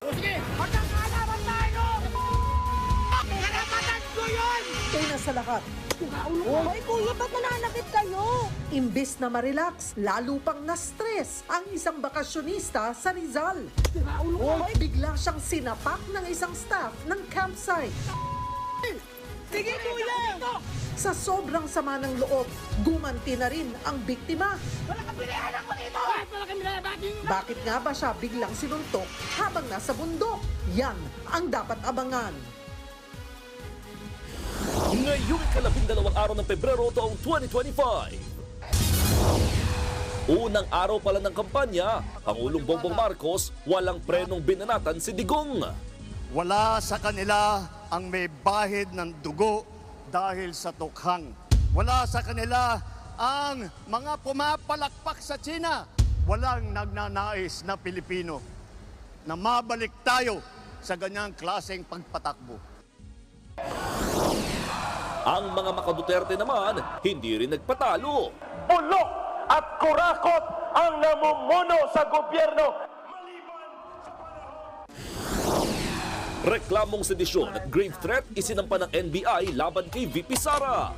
O sige, magkakalaman tayo! Karapatan ko yun! Una sa lahat, Ay, kuya, ba't nananakit kayo? imbis na ma-relax, lalo pang na-stress ang isang bakasyonista sa Rizal. Bigla siyang sinapak ng isang staff ng campsite. Sige, kuya! Sa sobrang sama ng loob, gumanti na rin ang biktima. Wala kang pilihan ako dito! Wala kang pilihan! Bakit nga ba siya biglang sinuntok habang nasa bundok? Yan ang dapat abangan. Ngayong ikalabindalawang araw ng Pebrero taong 2025. Unang araw pala ng kampanya, Pangulong Bongbong Marcos walang prenong binanatan si Digong. Wala sa kanila ang may bahid ng dugo dahil sa tukhang. Wala sa kanila ang mga pumapalakpak sa China. Walang nagnanais na Pilipino na mabalik tayo sa ganyang klaseng pagpatakbo. Ang mga Makaduterte naman, hindi rin nagpatalo. Bulok at kurakot ang namumuno sa gobyerno. Reklamong sedisyon at grave threat isinampa ng NBI laban kay VP Sara.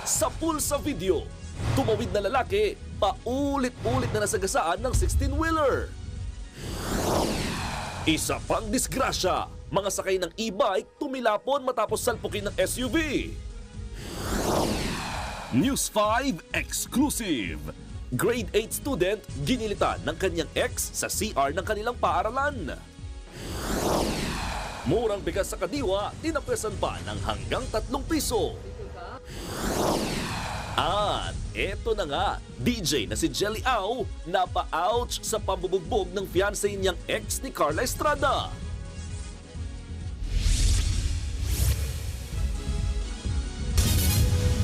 Sa pulsa video, tumawid na lalaki, paulit-ulit na nasagasaan ng 16-wheeler. Isa pang disgrasya, mga sakay ng e-bike tumilapon matapos salpukin ng SUV. News 5 Exclusive. Grade 8 student ginilitan ng kanyang ex sa CR ng kanilang paaralan. Murang bigas sa Kadiwa, tinapwesan pa ng hanggang 3 piso. At eto na nga, DJ na si Jelly Au napa-ouch sa pambubugbog ng fiancé niyang ex ni Carla Estrada.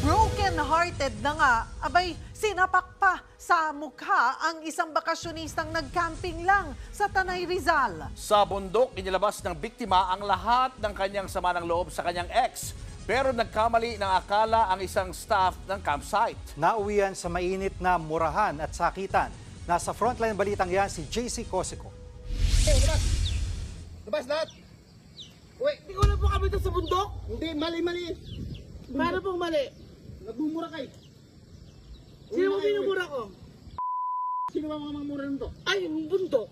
Broken-hearted na nga, abay, sinapak pa sa mukha ang isang bakasyonistang nag-camping lang sa Tanay Rizal. Sa bundok, inilabas ng biktima ang lahat ng kanyang sama ng loob sa kanyang ex. Pero nagkamali ng akala ang isang staff ng campsite. Nauwian sa mainit na murahan at sakitan. Nasa frontline balitang yan si JC Cosico. Labas! Labas lahat! Uy, hindi ko na po kami ito sa bundok? Hindi, mali. Paano pong mali? Nagmumura kayo. Sino mo binumura ko? Sino ba mga mamura nito? Ay, yung bundok!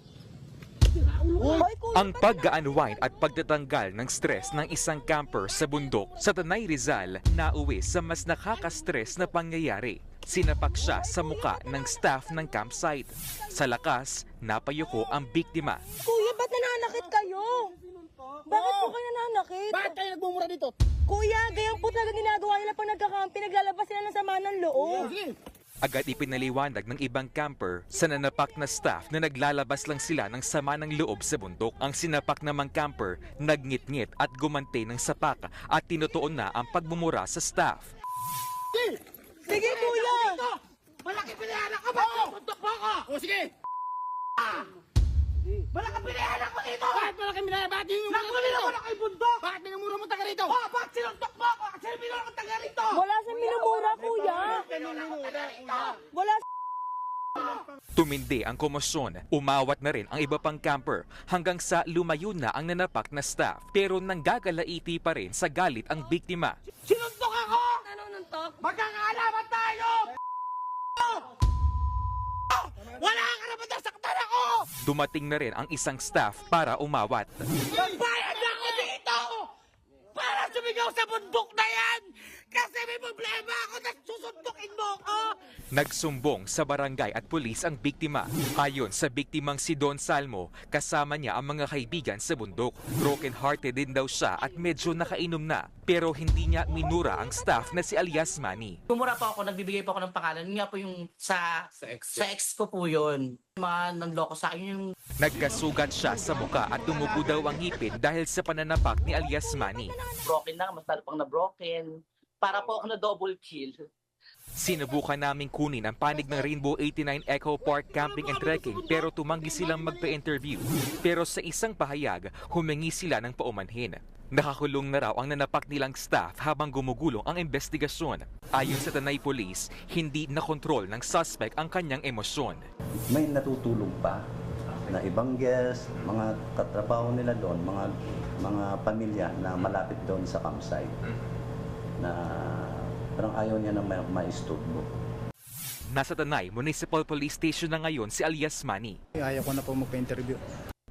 Ang pagga-unwind at pagtatanggal ng stress ng isang camper sa bundok sa Tanay Rizal nauwi sa mas nakaka-stress na pangyayari. Sinapak siya sa muka ng staff ng campsite. Sa lakas, napayuko ang biktima. Kuya, ba't nananakit kayo? Bakit po kayo nananakit? Bakit kayo nagmumura dito? Kuya, gayang po talaga ginagawa nila pag nagkakampi, naglalabas sila ng sama ng loob. Sige! Agad ipinaliwanag ng ibang camper sa nanapak na staff na naglalabas lang sila ng sama ng loob sa bundok. Ang sinapak namang camper nagngit-ngit at gumante ng sapak at tinutuon na ang pagmumura sa staff. Sige, kuya! Malaki pilihan ako ba? Bundok mo ako! O sige! Malaki pilihan ako dito! Bakit malaki pilihan? Bakit yung nagmuli naman ako yung bundok? Bakit minumura mo taga rito? Oh, bakit sinuntok mo ako? Kasi minumura mo taga rito! Wala sa minumura, kuya! Wala sa... Tumindi ang komosyon. Umawat na rin ang iba pang camper hanggang sa lumayo na ang nanapak na staff. Pero nanggagalaiti pa rin sa galit ang biktima. Sinuntok ako! Ano nuntok? Magkakaalaman tayo! Wala kang karapatan saktan ako! Dumating na rin ang isang staff para umawat. Bayad ako dito! Para sumigaw sa bundok na yan! Kasi may problema ako na susundukin mo ako! Nagsumbong sa barangay at pulis ang biktima. Ayon sa biktimang si Don Salmo, kasama niya ang mga kaibigan sa bundok. Broken-hearted din daw siya at medyo nakainom na. Pero hindi niya minura ang staff na si Alias Manny. Bumura po ako, nagbibigay po ako ng pangalan. Yun nga po yung sa ex ko po yun. Mga nanloko sa akin yung... Nagkasugat siya sa muka at tumubo daw ang ngipin dahil sa pananapak ni Alias Manny. Broken na, mas lalo pang na-broken. Para po ako na double kill. Sinubukan naming kunin ang panig ng Rainbow 89 Echo Park Camping and Trekking pero tumanggi silang magpa-interview. Pero sa isang pahayag, humingi sila ng paumanhin. Nakakulong na raw ang nanapak nilang staff habang gumugulong ang investigasyon. Ayon sa Tanay Police, hindi nakontrol ng suspect ang kanyang emosyon. May natutulog pa na ibang guest, mga katrabaho nila doon, mga pamilya na malapit doon sa campsite na parang ayaw niya na maisturbo. Nasa Tanay Municipal Police Station na ngayon si alias Manny. Ayaw ko na po magpa-interview.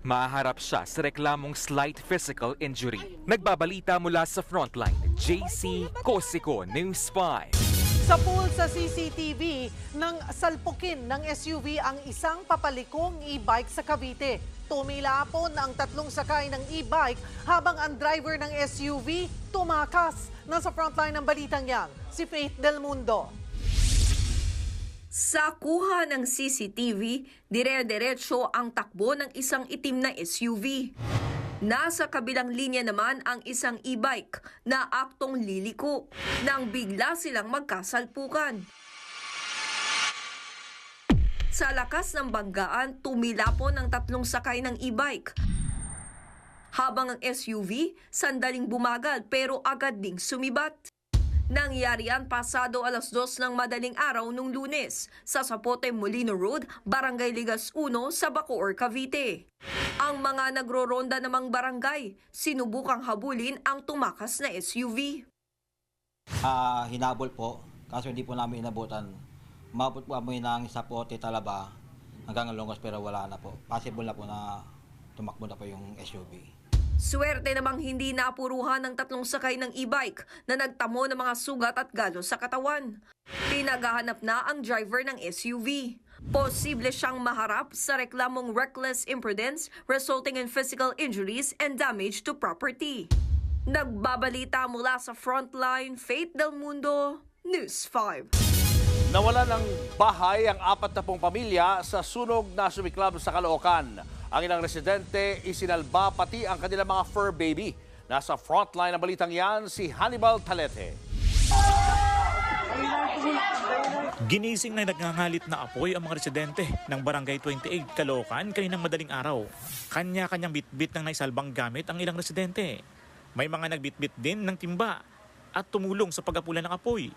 Maharap siya sa reklamong slight physical injury. Nagbabalita mula sa Frontline, JC Cosico, News 5. Sa pool sa CCTV, nang salpukin ng SUV ang isang papalikong e-bike sa Cavite. Tumilapon ang tatlong sakay ng e-bike habang ang driver ng SUV tumakas. Nasa frontline ng balitang yan, si Faith Del Mundo. Sa kuha ng CCTV, dire-diretso ang takbo ng isang itim na SUV. Nasa kabilang linya naman ang isang e-bike na aktong liliko nang bigla silang magkasalpukan. Sa lakas ng banggaan, tumilapon ang tatlong sakay ng e-bike. Habang ang SUV, sandaling bumagal pero agad ding sumibat. Nangyari yan pasado 2:00 ng madaling araw nung Lunes sa Zapote Molino Road, Barangay Ligas 1 sa Bacoor, Cavite. Ang mga nagroronda namang barangay, sinubukang habulin ang tumakas na SUV. Hinabol po, kaso hindi po namin inabutan. Mabot po kami ng Zapote, Talaba hanggang Longos pero wala na po. Possible na po na tumakbo na po yung SUV. Swerte namang hindi naapuruhan ng tatlong sakay ng e-bike na nagtamo ng mga sugat at galos sa katawan. Pinaghahanap na ang driver ng SUV. Posible siyang maharap sa reklamong reckless imprudence resulting in physical injuries and damage to property. Nagbabalita mula sa Frontline, Faith Del Mundo, News 5. Nawala ng bahay ang 40 pamilya sa sunog na sumiklab sa Caloocan. Ang ilang residente isinalba pati ang kanilang mga fur baby. Nasa frontline ng balitang yan si Hannibal Talete. Ginising na nagngangalit na apoy ang mga residente ng Barangay 28, Caloocan kaninang madaling araw. Kanya-kanyang bitbit ng naisalbang gamit ang ilang residente. May mga nagbitbit din ng timba at tumulong sa pag-apula ng apoy.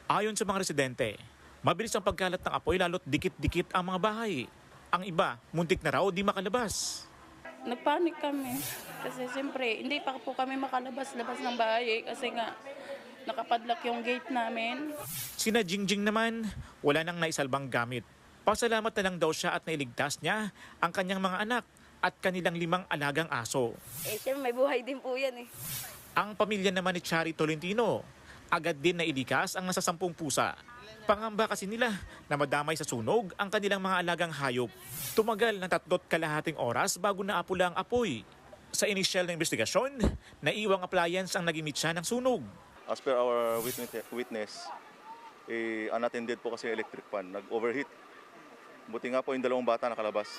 Ayon sa mga residente, mabilis ang pagkalat ng apoy lalo't dikit-dikit ang mga bahay. Ang iba, muntik na raw di makalabas. Nagpanik kami kasi siyempre hindi pa po kami makalabas-labas ng bahay kasi nga nakapadlock yung gate namin. Sina Jingjing naman, wala nang naisalbang gamit. Pasalamat na lang daw siya at nailigtas niya ang kanyang mga anak at kanilang 5 alagang aso. Siyempre may buhay din po yan eh. Ang pamilya naman ni Chari Tolentino, agad din nailikas ang nasa 10 pusa. Pangamba kasi nila na madamay sa sunog ang kanilang mga alagang hayop. Tumagal ng 3.5 oras bago naapula ang apoy. Sa inisyal na investigasyon, naiwang appliance ang nagimit siya ng sunog. As per our witness, unattended po kasi electric fan, nag-overheat. Buti nga po yung 2 bata nakalabas.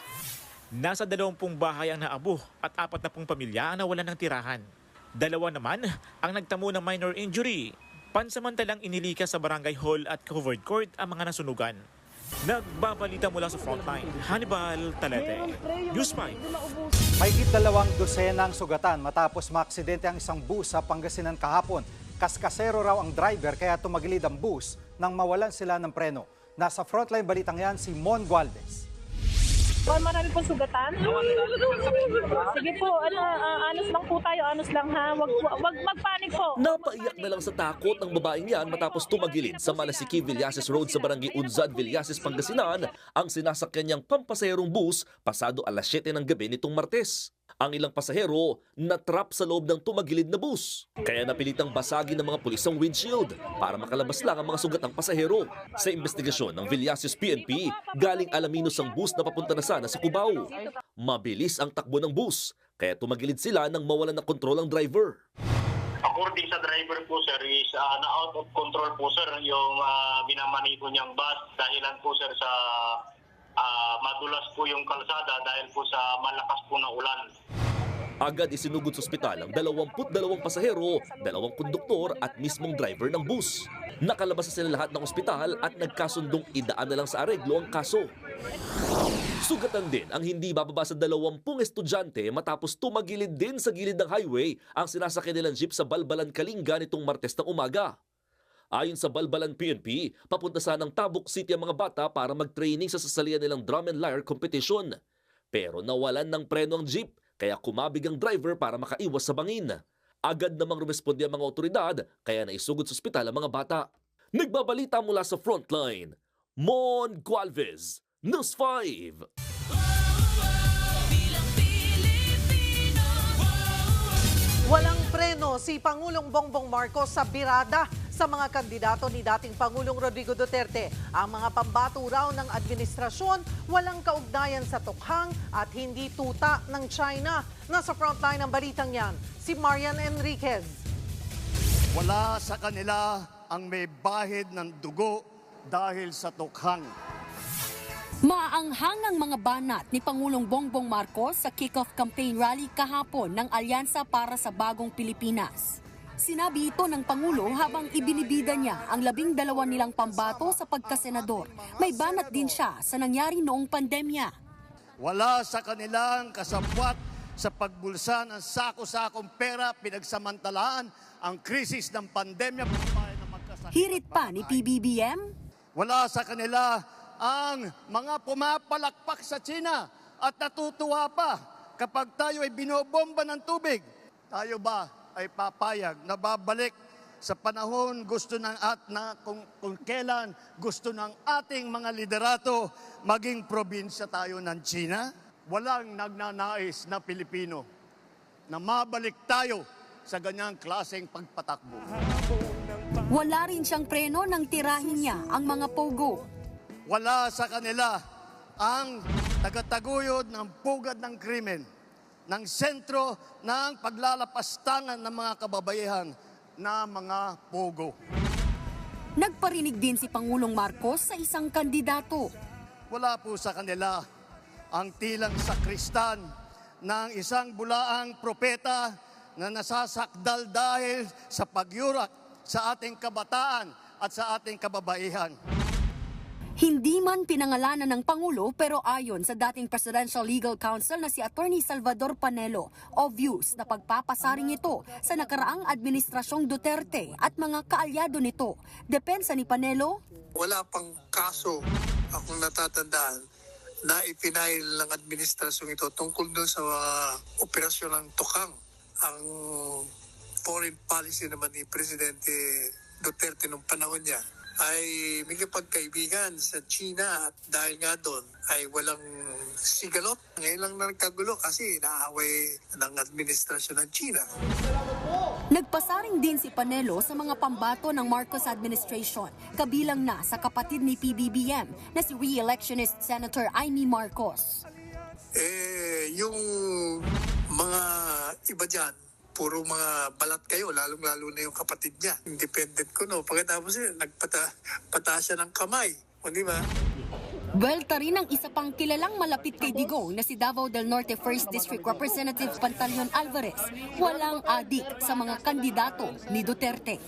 Nasa 20 bahay ang naabo at 40 pamilya ang nawalan ng tirahan. 2 naman ang nagtamo ng minor injury. Pansamantalang inilikas sa barangay hall at covered court ang mga nasunugan. Nagbabalita mula sa Frontline, Hannibal Talete, News 5. Mahigit 2 dosenang sugatan matapos maaksidente ang isang bus sa Pangasinan kahapon. Kaskasero raw ang driver kaya tumagilid ang bus nang mawalan sila ng preno. Nasa Frontline balitang yan si Mon Gualdes. Marami pong sugatan. Sige po, anos lang po tayo, anos lang ha. Wag magpanik po. Napaiyak na lang sa takot ng babaeng yan matapos tumagilid sa Malasiki, Villases Road sa Barangay Unzad, Villases, Pangasinan ang sinasakyan niyang pampasaherong bus pasado 7:00 ng gabi nitong Martes. Ang ilang pasahero na-trap sa loob ng tumagilid na bus. Kaya napilitang basagin ng mga pulis ang windshield para makalabas lang ang mga sugatang pasahero. Sa investigasyon ng Villases PNP, galing Alaminos ang bus na papunta na sana sa Cubao. Mabilis ang takbo ng bus, kaya tumagilid sila nang mawalan ng kontrol ang driver. According sa driver po sir, is na out of control po sir yung minamaniko niyang bus dahilan po sir sa madulas po yung kalsada dahil po sa malakas po na ulan. Agad isinugod sa ospital ang 22 pasahero, 2 konduktor at mismong driver ng bus. Nakalabas na sila lahat ng ospital at nagkasundong idaan na lang sa areglo ang kaso. Sugatan din ang hindi bababa sa 20 estudyante matapos tumagilid din sa gilid ng highway ang sinasakyan nilang jeep sa Balbalan, Kalinga nitong Martes ng umaga. Ayon sa Balbalan PNP, papunta sanang Tabuk City ang mga bata para mag-training sa sasalian nilang drum and lyre competition. Pero nawalan ng preno ang jeep kaya kumabig ang driver para makaiwas sa bangin. Agad namang rumesponde ang mga otoridad kaya naisugod sa ospital ang mga bata. Nagbabalita mula sa Frontline, Mon Gualvez, News 5. Walang preno si Pangulong Bongbong Marcos sa birada sa mga kandidato ni dating Pangulong Rodrigo Duterte. Ang mga pambato raw ng administrasyon walang kaugnayan sa tukhang at hindi tuta ng China. Nasa frontline ng balitang yan, si Marian Enriquez. Wala sa kanila ang may bahid ng dugo dahil sa tukhang. Maaanghang ang mga banat ni Pangulong Bongbong Marcos sa kick-off campaign rally kahapon ng Alyansa para sa Bagong Pilipinas. Sinabi ito ng Pangulo habang ibinibida niya ang 12 nilang pambato sa pagkasenador. May banat din siya sa nangyari noong pandemya. Wala sa kanilang kasabwat sa pagbulsa ng sako-sakong pera pinagsamantalaan ang krisis ng pandemya. Hirit pa ni PBBM. Wala sa kanila ang mga pumapalakpak sa China at natutuwa pa kapag tayo ay binobomba ng tubig. Tayo ba ay papayag na babalik sa panahon gusto ng kung kailan gusto ng ating mga liderato maging probinsya tayo ng China? Walang nagnanais na Pilipino na mabalik tayo sa ganyang klaseng pagpatakbo. Wala rin siyang preno nang tirahin niya ang mga pogo. Wala sa kanila ang tagataguyod ng pugad ng krimen, ng sentro ng paglalapastangan ng mga kababaihan na mga pogo. Nagparinig din si Pangulong Marcos sa isang kandidato. Wala po sa kanila ang tilang sakristan ng isang bulaang propeta na nasasakdal dahil sa pagyurak sa ating kabataan at sa ating kababaihan. Hindi man pinangalanan ng Pangulo pero ayon sa dating Presidential Legal Counsel na si Attorney Salvador Panelo, obvious na pagpapasaring ito sa nakaraang administrasyong Duterte at mga kaalyado nito. Depensa ni Panelo, wala pang kaso akong natatandaan na ipinail ng administrasyong ito tungkol doon sa operasyon ng Tukang. Ang foreign policy naman ni Presidente Duterte nung panahon niya ay may pagkaibigan sa China at dahil nga doon ay walang sigalot. Ngayon lang nagkagulo kasi naaway ng administrasyon ng China. Nagpasaring din si Panelo sa mga pambato ng Marcos administration, kabilang na sa kapatid ni PBBM na si re-electionist Senator Amy Marcos. Yung mga iba dyan, puro mga balat kayo, lalong-lalo na yung kapatid niya. Independent ko, no? Pagkatapos pata siya ng kamay. O, di ba? Buwelta rin ang isa pang kilalang malapit kay Digong na si Davao del Norte 1st District Representative Pantaleon Alvarez. Walang adik sa mga kandidato ni Duterte.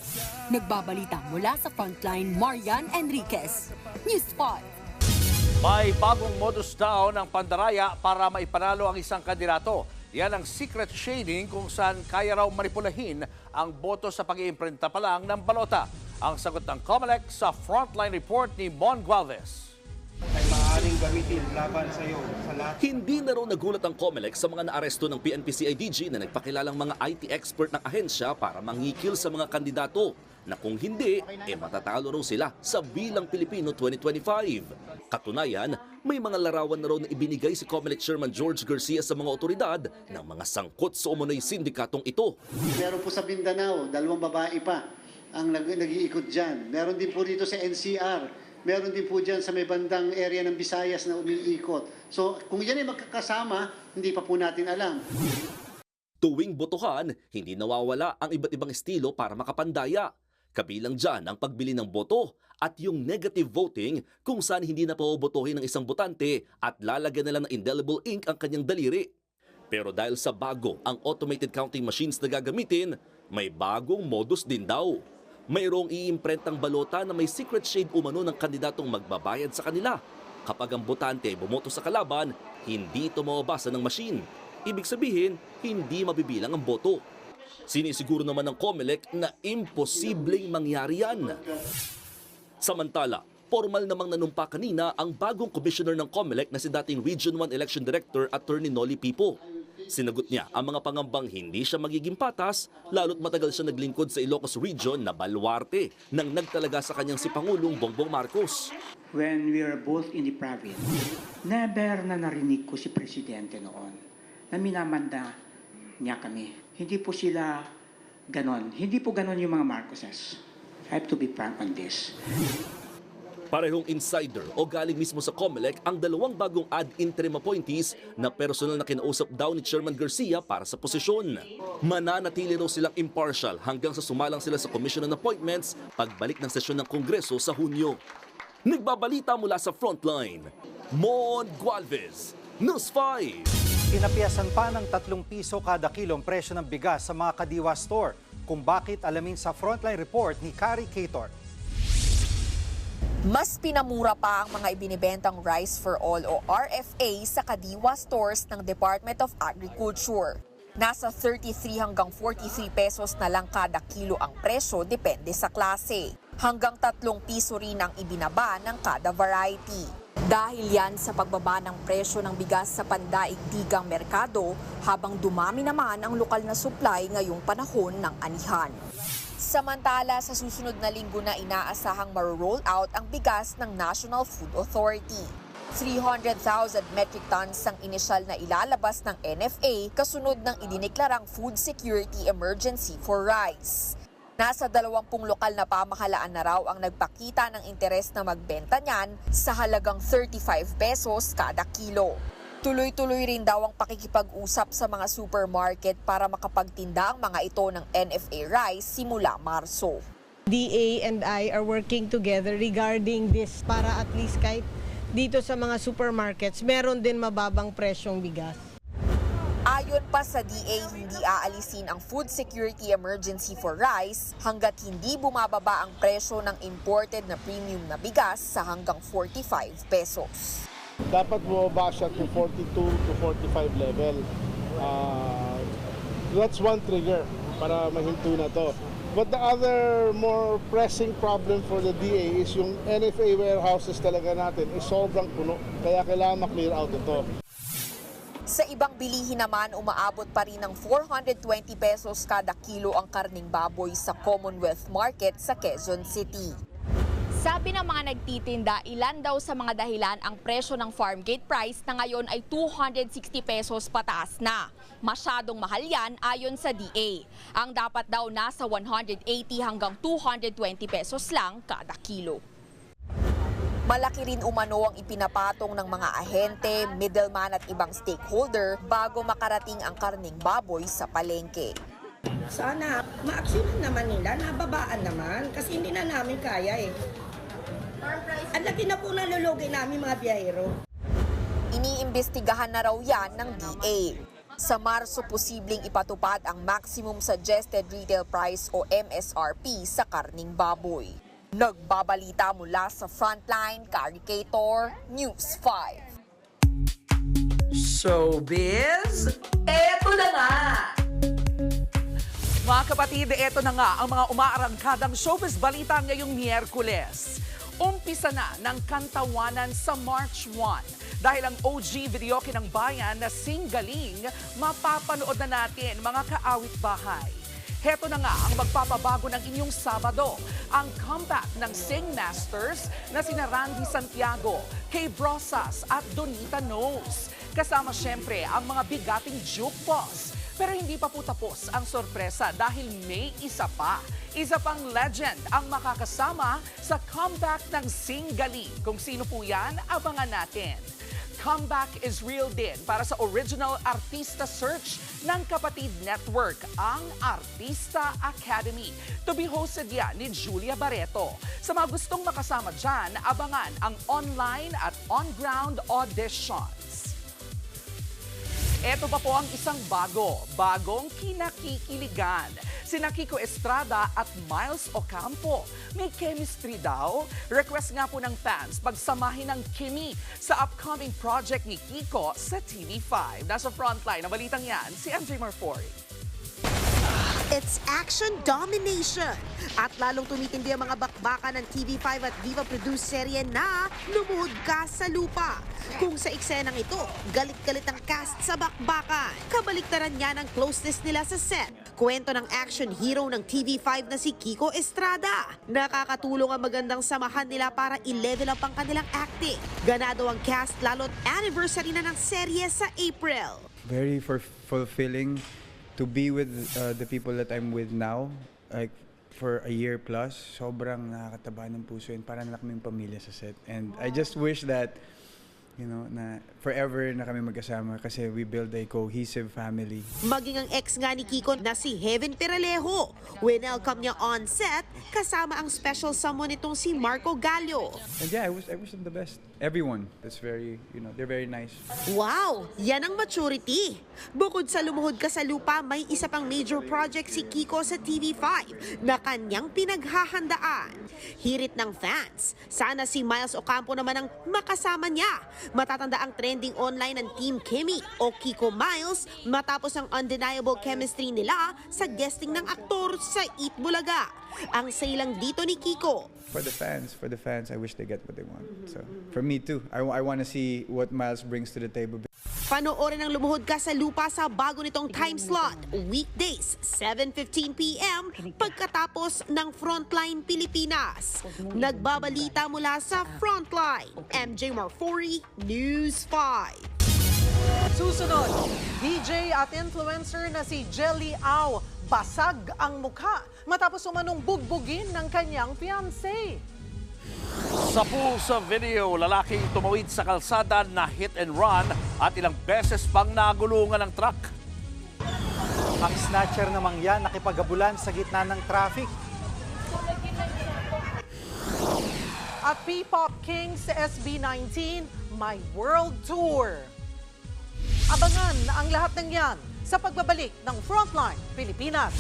Nagbabalita mula sa Frontline, Marian Enriquez, News 5. May bagong modus daw ng pandaraya para maipanalo ang isang kandidato. Yan ang secret shading kung saan kaya raw manipulahin ang boto sa pag-iimprenta pa lang ng balota. Ang sagot ng COMELEC sa Frontline Report ni Mon Gualvez. Ay maaaring gamitin laban sa iyo sa lahat. Hindi na raw nagulat ang COMELEC sa mga naaresto ng PNP-CIDG na nagpakilalang mga IT expert ng ahensya para mangikil sa mga kandidato na kung hindi, matatalo raw sila sa Bilang Pilipino 2025. Katunayan, may mga larawan na raw na ibinigay si COMELEC Chairman George Garcia sa mga otoridad ng mga sangkot sa umunoy sindikatong ito. Meron po sa Mindanao, 2 babae pa ang nag-iikot dyan. Meron din po dito sa NCR. Meron din po dyan sa may bandang area ng Visayas na umiikot. So kung yan ay magkakasama, hindi pa po natin alam. Tuwing botohan, hindi nawawala ang iba't ibang estilo para makapandaya. Kabilang dyan ang pagbili ng boto at yung negative voting kung saan hindi na pabobotohin ng isang botante at lalagyan na lang ng indelible ink ang kanyang daliri. Pero dahil sa bago ang automated counting machines na gagamitin, may bagong modus din daw. Mayroong iimprentang balota na may secret shade umano ng kandidatong magbabayad sa kanila. Kapag ang botante ay bumoto sa kalaban, hindi ito mababasa ng machine. Ibig sabihin, hindi mabibilang ang boto. Sinisiguro naman ng COMELEC na imposibleng mangyari yan. Samantala, Formal namang nanumpa kanina ang bagong commissioner ng COMELEC na si dating Region 1 Election Director Attorney Noli Pipo. Sinagot niya ang mga pangambang hindi siya magiging patas, lalo't matagal siya naglingkod sa Ilocos Region na baluarte nang nagtalaga sa kanyang si Pangulong Bongbong Marcos. When we were both in the province, never na narinig ko si Presidente noon na minamanda niya kami. Hindi po sila ganon. Hindi po ganon yung mga Marcoses. I have to be frank on this. Parehong insider o galing mismo sa COMELEC ang dalawang bagong ad interim appointees na personal na kinausap daw ni Chairman Garcia para sa posisyon. Mananatili raw silang impartial hanggang sa sumalang sila sa Commission on Appointments pagbalik ng sesyon ng Kongreso sa Hunyo. Nagbabalita mula sa Frontline, Mon Gualvez, News 5. Pinapiyasan pa ng 3 piso kada kilong presyo ng bigas sa mga Kadiwa store. Kung bakit, alamin sa Frontline Report ni Kari Cator. Mas pinamura pa ang mga ibinibentang Rice for All o RFA sa Kadiwa stores ng Department of Agriculture. Nasa 33 hanggang 43 pesos na lang kada kilo ang presyo depende sa klase. Hanggang 3 piso rin ang ibinaba ng kada variety. Dahil yan sa pagbaba ng presyo ng bigas sa pandaigdigang merkado habang dumami naman ang lokal na supply ngayong panahon ng anihan. Samantala, sa susunod na linggo na inaasahang maro-roll out ang bigas ng National Food Authority. 300,000 metric tons ang inisyal na ilalabas ng NFA kasunod ng idineklarang food security emergency for rice. Nasa 20 lokal na pamahalaan na raw ang nagpakita ng interes na magbenta niyan sa halagang 35 pesos kada kilo. Tuloy-tuloy rin daw ang pakikipag-usap sa mga supermarket para makapagtinda ang mga ito ng NFA rice simula Marso. DA and I are working together regarding this para at least kahit dito sa mga supermarkets, meron din mababang presyong bigas. Ayon pa sa DA, hindi aalisin ang food security emergency for rice hanggat hindi bumababa ang presyo ng imported na premium na bigas sa hanggang 45 pesos. Dapat bumaba siya to 42 to 45 level. That's one trigger para mahinto na to. But the other more pressing problem for the DA is yung NFA warehouses talaga natin is sobrang puno. Kaya kailangan ma-clear out ito. Sa ibang bilihin naman, umaabot pa rin ng 420 pesos kada kilo ang karning baboy sa Commonwealth Market sa Quezon City. Sabi ng mga nagtitinda, ilan daw sa mga dahilan ang presyo ng farm gate price na ngayon ay 260 pesos pataas na. Masyadong mahal yan ayon sa DA. Ang dapat daw nasa 180 hanggang 220 pesos lang kada kilo. Malaki rin umano ang ipinapatong ng mga ahente, middleman at ibang stakeholder bago makarating ang karning baboy sa palengke. Sana ma-aksyonan naman nila, nababaan naman kasi hindi na namin kaya eh. Ang laki na po nalulugi namin mga biyahero. Iniimbestigahan na raw yan ng DA. Sa Marso, posibleng ipatupad ang Maximum Suggested Retail Price o MSRP sa karning baboy. Nagbabalita mula sa Frontline, Kari Cator, News 5. Showbiz, eto na nga! Mga kapatid, eto na nga ang mga umaarangkadang showbiz balita ngayong Miyerkules. Umpisa na ng kantawanan sa March 1 dahil ang OG videoke ng bayan na Sing Galing mapapanood na natin mga kaawit bahay. Heto na nga ang magpapabago ng inyong Sabado, ang comeback ng Sing Masters na sina Randy Santiago, Kay Brosas at Donita Knows. Kasama syempre ang mga bigating jukebox. Pero hindi pa po tapos ang sorpresa dahil may isa pa. Isa pang legend ang makakasama sa comeback ng Sing Galing. Kung sino po yan, abangan natin. Comeback is real din para sa original artista search ng Kapatid Network, ang Artista Academy. To be hosted yan ni Julia Barreto. Sa mga gustong makasama dyan, abangan ang online at on-ground auditions. Ito pa po ang isang bagong kinakikiligan. Sina Kiko Estrada at Miles Ocampo. May chemistry daw. Request nga po ng fans pagsamahin ng Kimi sa upcoming project ni Kiko sa TV5. Nasa frontline ng balitang yan, si MJ Marfori. It's action domination. At lalong tumitindi ang mga bakbakan ng TV5 at Viva produced serye na Lumuhod Ka sa Lupa. Kung sa eksenang ito, galit-galit ang cast sa bakbakan. Kabaliktaran niya ng closeness nila sa set. Kwento ng action hero ng TV5 na si Kiko Estrada. Nakakatulong ang magandang samahan nila para i-level up ang kanilang acting. Ganado ang cast lalo't anniversary na ng serye sa April. Very fulfilling to be with the people that I'm with now, like for a year plus. Sobrang nakakataba ng puso and parang na kaming pamilya sa set. And I just wish that, you know, na forever na kami magkasama kasi we build a cohesive family. Maging ang ex nga ni Kiko na si Heaven Peralejo. Welcome niya on set kasama ang special someone itong si Marco Gallo. And yeah, I wish them the best. Everyone, that's very, you know, they're very nice. Wow, yan ang maturity. Bukod sa Lumuhod Ka sa Lupa, may isa pang major project si Kiko sa TV5 na kanyang pinaghahandaan. Hirit ng fans. Sana si Miles Ocampo naman ang makasama niya. Matatanda ang trending online ng Team Kimmy o Kiko Miles matapos ang undeniable chemistry nila sa guesting ng aktor sa Eat Bulaga. Ang say lang dito ni Kiko. For the fans, I wish they get what they want. So for me too, I want to see what Miles brings to the table. Panoorin ang Lumuhod Ka sa Lupa sa bago nitong time slot, weekdays, 7:15 p.m. pagkatapos ng Frontline Pilipinas. Nagbabalita mula sa Frontline, MJ Marfori, News 5. Susunod, DJ at influencer na si Jelly Au basag ang mukha matapos umanong bugbugin ng kanyang fiancé. Sa pulsa video, lalaking tumawid sa kalsada na hit and run at ilang beses pang nagulungan ng truck. Ang snatcher namang yan nakipagabulan sa gitna ng traffic. At P-Pop Kings SB19 My World Tour. Abangan ang lahat ng yan sa pagbabalik ng Frontline Pilipinas.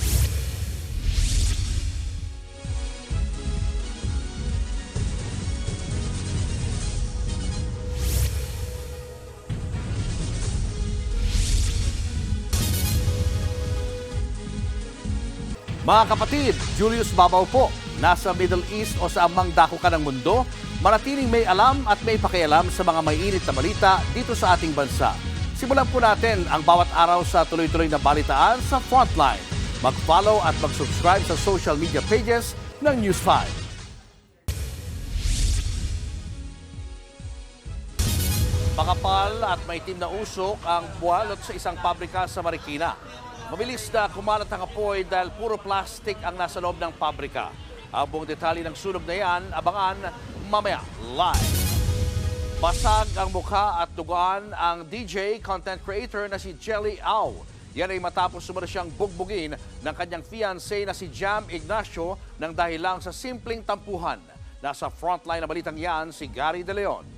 Mga kapatid, Julius Babaw po. Nasa Middle East o sa amang dako ka ng mundo, manatiling may alam at may pakialam sa mga may init na balita dito sa ating bansa. Simulan po natin ang bawat araw sa tuloy-tuloy na balitaan sa Frontline. Mag-follow at mag-subscribe sa social media pages ng News 5. Makapal at may itim na usok ang buwalot sa isang pabrika sa Marikina. Mabilis na kumalat ang apoy dahil puro plastic ang nasa loob ng pabrika. Ang buong detalye ng sunog na yan, abangan mamaya live. Basag ang mukha at dugaan ang DJ content creator na si Jelly Au. Yan ay matapos sumara siyang bugbugin ng kanyang fiancé na si Jam Ignacio nang dahil lang sa simpleng tampuhan. Nasa frontline na balitang yan si Gary De Leon.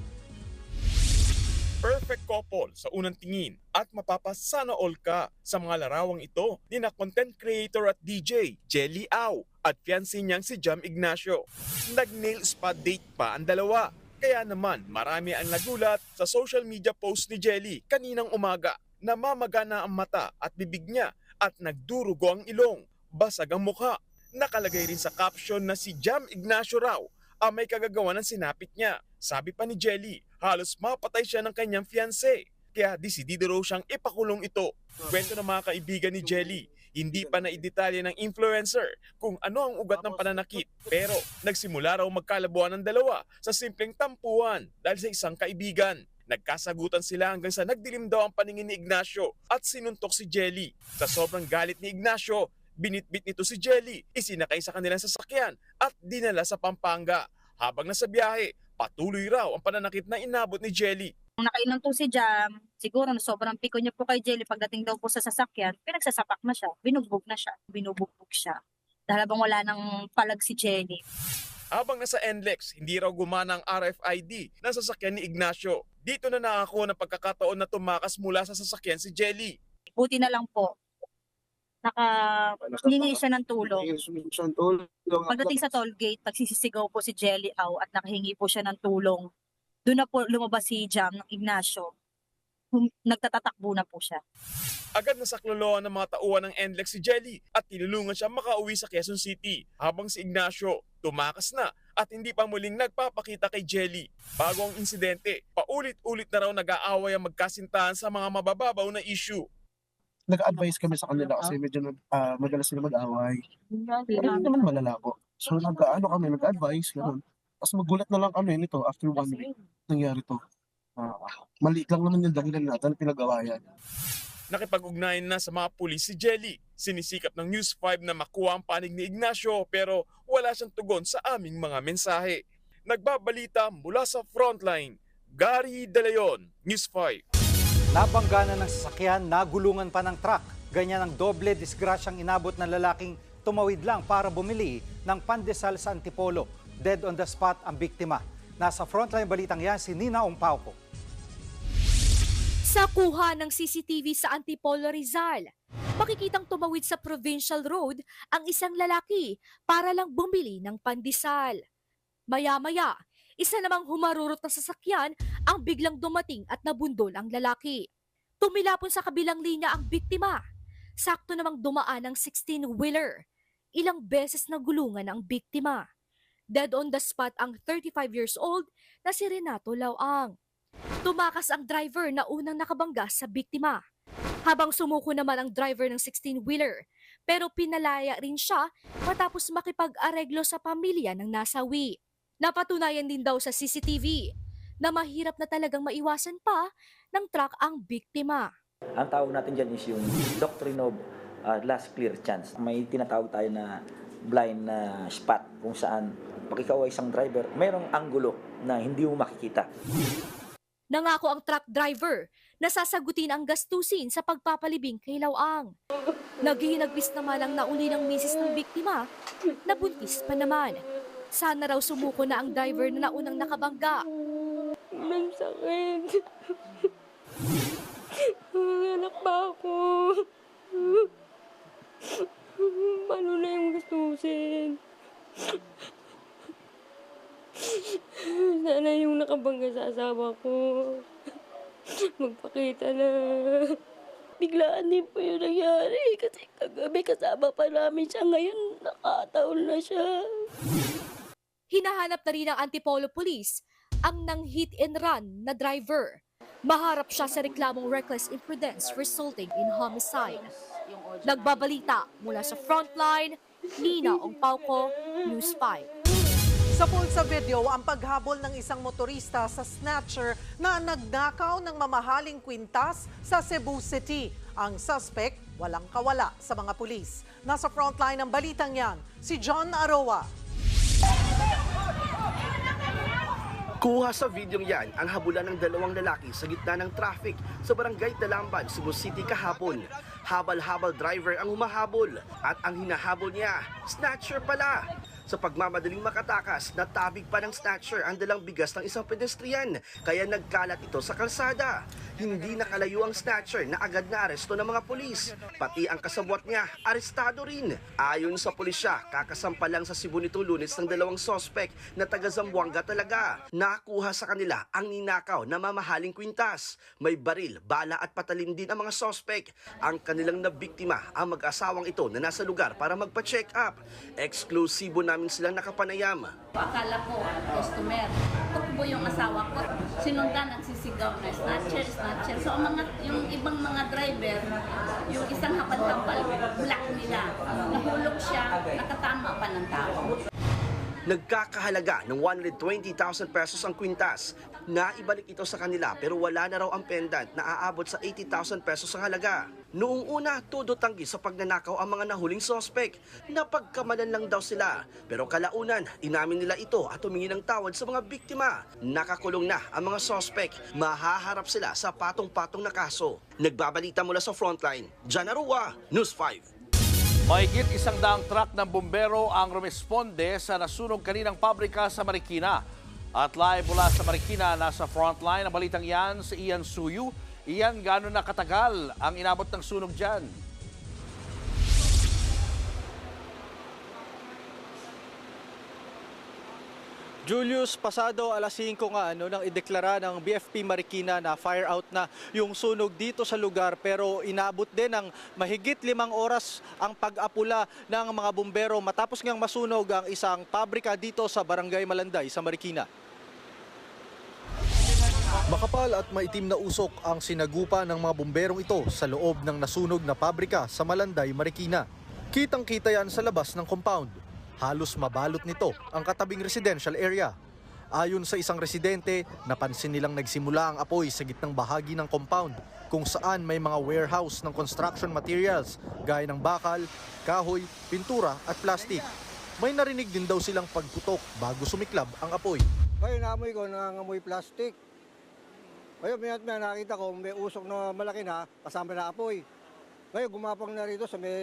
Perfect couple sa unang tingin at mapapasana all ka sa mga larawang ito ni na content creator at DJ Jelly Au at fiancé niyang si Jam Ignacio. Nag-nail spa date pa ang dalawa. Kaya naman marami ang nagulat sa social media post ni Jelly kaninang umaga. Namamagana ang mata at bibig niya at nagdurugo ang ilong. Basag ang mukha. Nakalagay rin sa caption na si Jam Ignacio raw ang may kagagawa ng sinapit niya. Sabi pa ni Jelly, halos mapatay siya ng kanyang fiancé. Kaya desidido raw siyang ipakulong ito. Kwento ng mga kaibigan ni Jelly, hindi pa naidetalye ng influencer kung ano ang ugat ng pananakit. Pero nagsimula raw magkalabuan ng dalawa sa simpleng tampuhan dahil sa isang kaibigan. Nagkasagutan sila hanggang sa nagdilim daw ang paningin ni Ignacio at sinuntok si Jelly. Sa sobrang galit ni Ignacio, binitbit nito si Jelly, isinakay sa kanilang sasakyan at dinala sa Pampanga. Habang nasa biyahe, patuloy raw ang pananakit na inabot ni Jelly. Nung nakainom po si Jam, siguro na sobrang piko niya po kay Jelly pagdating daw po sa sasakyan, pinagsasapak na siya, binugbog siya. Dahil habang wala nang palag si Jelly. Habang nasa NLEX, hindi raw gumana ang RFID ng sasakyan ni Ignacio. Dito na nakakuha ng pagkakataon na tumakas mula sa sasakyan si Jelly. Buti na lang po, nakahingi siya ng tulong. Pagdating sa toll gate, nagsisisigaw po si Jelly Au at nakahingi po siya ng tulong. Doon na po lumabas si Jam Ignacio. nagtatatakbo na po siya. Agad nasakloloan ng mga tauhan ng NLEX si Jelly at tinulungan siya makauwi sa Quezon City habang si Ignacio tumakas na at hindi pa muling nagpapakita kay Jelly. Bago ang insidente, paulit-ulit na raw nag-aaway ang magkasintahan sa mga mabababaw na issue. Nag-advise kami sa kanila kasi medyo madalas sila mag-away. Pero hindi naman malala po. So nag-advise, gano'n. Tapos magulat na lang kami nito after 1 week nangyari to. Maliit lang naman yung dahilan natin pinag-awayan. Nakipag-ugnayan na sa mga pulis si Jelly. Sinisikap ng News 5 na makuha ang panig ni Ignacio pero wala siyang tugon sa aming mga mensahe. Nagbabalita mula sa Frontline, Gary De Leon, News 5. Nabangga na ng sasakyan, nagulungan pa ng truck. Ganyan ang doble disgrasyang inabot ng lalaking tumawid lang para bumili ng pandesal sa Antipolo. Dead on the spot ang biktima. Nasa Frontline balitang yan si Nina Ompauco. Sa kuha ng CCTV sa Antipolo, Rizal, makikitang tumawid sa Provincial Road ang isang lalaki para lang bumili ng pandesal. Maya-maya, isa namang humarurot na sasakyan ang biglang dumating at nabundol ang lalaki. Tumilapon sa kabilang linya ang biktima. Sakto namang dumaan ang 16-wheeler. Ilang beses nagulungan ang biktima. Dead on the spot ang 35 years old na si Renato Lauang. Tumakas ang driver na unang nakabangga sa biktima. Habang sumuko naman ang driver ng 16-wheeler, pero pinalaya rin siya matapos makipag-areglo sa pamilya ng nasawi. Napatunayan din daw sa CCTV na mahirap na talagang maiwasan pa ng truck ang biktima. Ang tawag natin dyan is yung doctrine of last clear chance. May tinatawag tayo na blind spot kung saan pag ikaw ay isang driver, mayroong anggulo na hindi mo makikita. Nangako ang truck driver na sasagutin ang gastusin sa pagpapalibing kay Lauang. Naghihinagpis naman ang nauli ng misis ng biktima na buntis pa naman. Sana raw sumuko na ang driver na naunang nakabangga. Ang sakit. Anak pa ako. Paano na yung gastusin? Sana yung nakabangga sa asawa ko magpakita na. Biglaan din po yung nangyari kasi kagabi kasama pa namin siya. Ngayon nakataon na siya. Hinahanap na rin ng Antipolo Police ang nang hit and run na driver. Maharap siya sa reklamong reckless imprudence resulting in homicide. Nagbabalita mula sa Frontline, Nina Ompauco, News 5. Sa pool sa video, ang paghabol ng isang motorista sa snatcher na nagnakaw ng mamahaling kwintas sa Cebu City. Ang suspect, walang kawala sa mga pulis. Nasa frontline ng balitang yan, si John Aroa. Kuha sa videong yan ang habulan ng dalawang lalaki sa gitna ng traffic sa barangay Dalamban, Cebu City kahapon. Habal-habal driver ang humahabol at ang hinahabol niya, snatcher pala. Sa pagmamadaling makatakas, natabig pa ng snatcher ang dalang bigas ng isang pedestrian, kaya nagkalat ito sa kalsada. Hindi nakalayo ang snatcher na agad na aresto ng mga pulis. Pati ang kasabwat niya, arestado rin. Ayon sa pulisya, kakasampa lang sa Cebu nitong Lunes ng dalawang sospek na taga Zamboanga talaga. Nakuha sa kanila ang ninakaw na mamahaling kwintas. May baril, bala at patalim din ang mga sospek. Ang kanilang nabiktima, ang mag-asawang ito na nasa lugar para magpa-check up. Eksklusibo namin silang nakapanayam. Akala ko, customer. Tukbo yung asawa ko. Sinundan ang sisigaw na snatcher, snatcher. So yung ibang mga driver, yung isang hapal-hapal, black nila. Nahulog siya, nakatama pa ng tao. Nagkakahalaga ng 120,000 pesos ang kwintas. Naibalik ito sa kanila pero wala na raw ang pendant na aabot sa 80,000 pesos ang halaga. Noong una, todo tanggi sa pagnanakaw ang mga nahuling sospek. Napagkamalan lang daw sila. Pero kalaunan, inamin nila ito at humingi ng tawad sa mga biktima. Nakakulong na ang mga sospek. Mahaharap sila sa patong-patong na kaso. Nagbabalita mula sa Frontline, John Aroa, News 5. Mahigit 100 truck ng bumbero ang rumesponde sa nasunog kaninang pabrika sa Marikina. At live mula sa Marikina, nasa Frontline ang balitang yan si Ian Suyu. Ian, gano'n na katagal ang inabot ng sunog dyan? Julius, pasado alas 5 nga nang ideklara ng BFP Marikina na fire out na yung sunog dito sa lugar, pero inabot din ng mahigit 5 oras ang pag-apula ng mga bumbero matapos ngang masunog ang isang pabrika dito sa Barangay Malanday sa Marikina. Makapal at maitim na usok ang sinagupa ng mga bumberong ito sa loob ng nasunog na pabrika sa Malanday, Marikina. Kitang-kita yan sa labas ng compound. Halos mabalot nito ang katabing residential area. Ayon sa isang residente, napansin nilang nagsimula ang apoy sa gitnang bahagi ng compound kung saan may mga warehouse ng construction materials gaya ng bakal, kahoy, pintura at plastic. May narinig din daw silang pagputok bago sumiklab ang apoy. Ngayon naamoy ko, nangangamoy plastic. Ngayon may nakita ko, may usok na malaki na kasama na apoy. Ngayon gumapang na rito sa may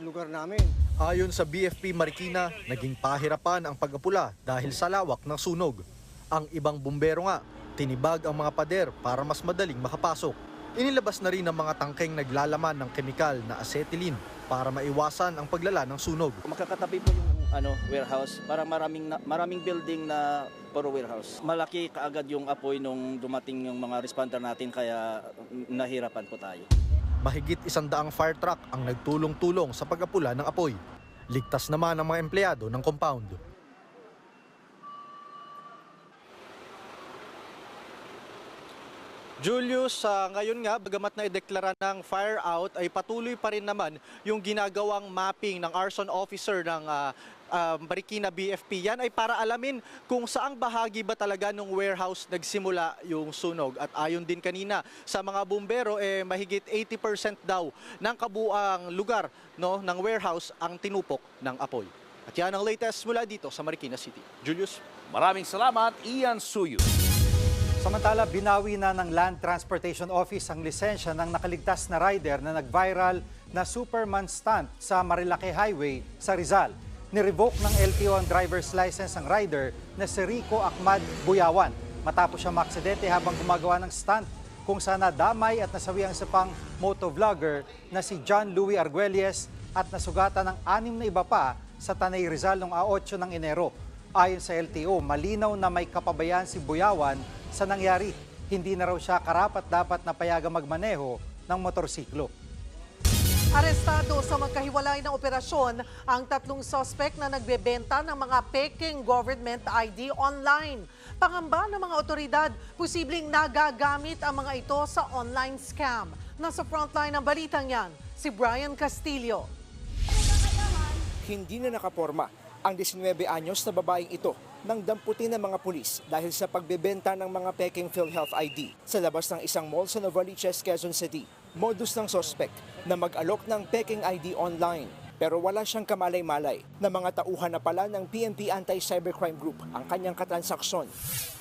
lugar namin. Ayon sa BFP Marikina, naging pahirapan ang pag-apula dahil sa lawak ng sunog. Ang ibang bumbero nga, tinibag ang mga pader para mas madaling makapasok. Inilabas na rin ang mga tangkeng naglalaman ng kemikal na acetylene para maiwasan ang paglala ng sunog. Makakatabi po yung warehouse para maraming building na puro warehouse. Malaki kaagad yung apoy nung dumating yung mga responder natin kaya nahirapan po tayo. Mahigit 100 fire truck ang nagtulong-tulong sa pag-apula ng apoy. Ligtas naman ang mga empleyado ng compound. Julius, ngayon nga, bagamat na ideklara ng fire out, ay patuloy pa rin naman yung ginagawang mapping ng arson officer ng Marikina BFP. Yan ay para alamin kung saang bahagi ba talaga ng warehouse nagsimula yung sunog. At ayon din kanina sa mga bumbero, mahigit 80% daw ng kabuang lugar ng warehouse ang tinupok ng apoy. At yan ang latest mula dito sa Marikina City. Julius. Maraming salamat, Ian Suyo. Samantala, binawi na ng Land Transportation Office ang lisensya ng nakaligtas na rider na nag-viral na Superman stunt sa Marilake Highway sa Rizal. Nirevoke ng LTO ang driver's license ng rider na si Rico Ahmad Buyawan matapos siya maaksidente habang gumagawa ng stunt kung saan nadamay at nasawi ang isa pang motovlogger na si John Louis Arguelles at nasugatan ng 6 na iba pa sa Tanay Rizal noong 8 ng Enero. Ayon sa LTO, malinaw na may kapabayaan si Buyawan sa nangyari. Hindi na raw siya karapat-dapat na payagang magmaneho ng motorsiklo. Arestado sa magkahiwalay na operasyon ang 3 suspect na nagbebenta ng mga peking government ID online. Pangamba ng mga otoridad, posibleng nagagamit ang mga ito sa online scam. Nasa frontline ng balitang yan, si Brian Castillo. Hindi na nakaporma ang 19 anyos na babaeng ito nang damputin ng mga pulis dahil sa pagbebenta ng mga peking PhilHealth ID sa labas ng isang mall sa Novaliches, Quezon City. Modus ng suspect na mag-alok ng peking ID online. Pero wala siyang kamalay-malay na mga tauhan na pala ng PNP Anti-Cybercrime Group ang kanyang katransaksyon.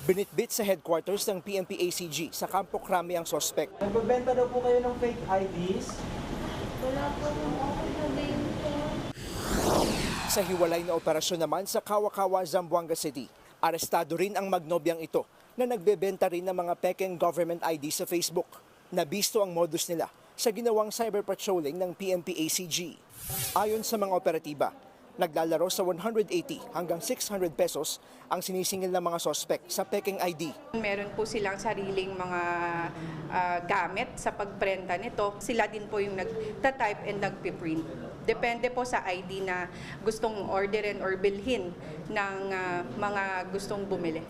Binitbit sa headquarters ng PNP ACG sa Campo Crame ang suspect. Nagbebenta daw po kayo ng fake IDs? Wala po nabenta. Sa hiwalay na operasyon naman sa Kawakawa, Zamboanga City, arestado rin ang magnobyang ito na nagbebenta rin ng mga peking government ID sa Facebook. Nabisto ang modus nila sa ginawang cyber patrolling ng PNP ACG. Ayon sa mga operatiba, naglalaro sa 180 hanggang 600 pesos ang sinisingil ng mga suspect sa peking ID. Meron po silang sariling mga gamit sa pagprenta nito. Sila din po yung nagta-type and nagpiprint. Depende po sa ID na gustong orderin or bilhin ng mga gustong bumili.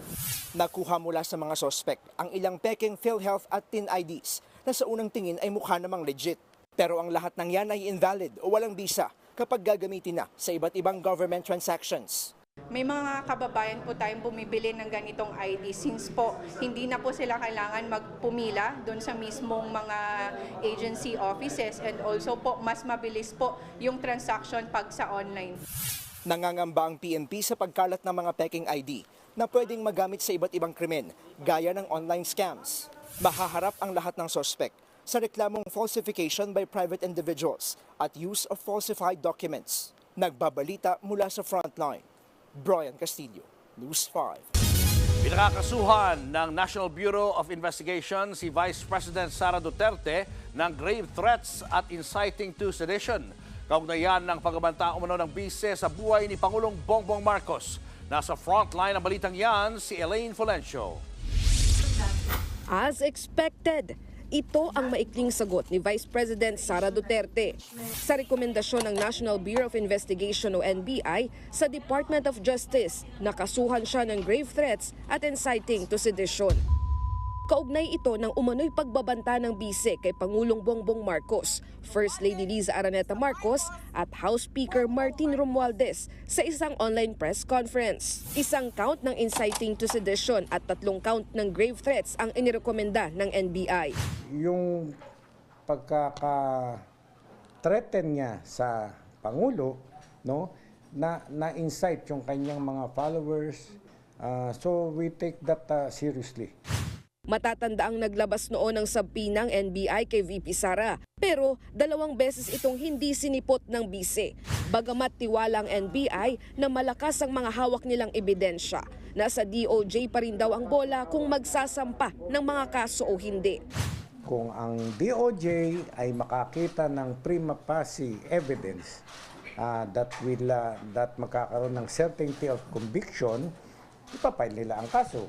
Nakuha mula sa mga suspect ang ilang peking PhilHealth at TIN IDs na sa unang tingin ay mukha namang legit. Pero ang lahat ng yan ay invalid o walang visa kapag gagamitin na sa iba't ibang government transactions. May mga kababayan po tayong bumibili ng ganitong ID since po hindi na po sila kailangan magpumila doon sa mismong mga agency offices and also po mas mabilis po yung transaction pag sa online. Nangangamba ang PNP sa pagkalat ng mga peking ID na pwedeng magamit sa iba't ibang krimen gaya ng online scams. Mahaharap ang lahat ng suspect sa reklamong falsification by private individuals at use of falsified documents. Nagbabalita mula sa frontline. Brian Castillo, News 5. Pinakakasuhan ng National Bureau of Investigation si Vice President Sara Duterte ng grave threats at inciting to sedition. Kaugnayan ng pagbabanta umano ng bise sa buhay ni Pangulong Bongbong Marcos. Nasa frontline ng balitang yan, si Elaine Fulencio. As expected, ito ang maikling sagot ni Vice President Sara Duterte sa rekomendasyon ng National Bureau of Investigation o NBI sa Department of Justice na kasuhan siya ng grave threats at inciting to sedition. Kaugnay ito ng umano'y pagbabanta ng bise kay Pangulong Bongbong Marcos, First Lady Liza Araneta Marcos at House Speaker Martin Romualdez sa isang online press conference. Isang count ng inciting to sedition at 3 count ng grave threats ang inirekomenda ng NBI. Yung pagkaka-threaten niya sa Pangulo, no, na-incite yung kanyang mga followers, so we take that seriously. Matatanda ang naglabas noon ng subpoena ng NBI kay VP Sara. Pero 2 beses itong hindi sinipot ng bise. Bagamat tiwala ang NBI na malakas ang mga hawak nilang ebidensya. Nasa DOJ pa rin daw ang bola kung magsasampa ng mga kaso o hindi. Kung ang DOJ ay makakita ng prima facie evidence that magkakaroon ng certainty of conviction, ipapile nila ang kaso.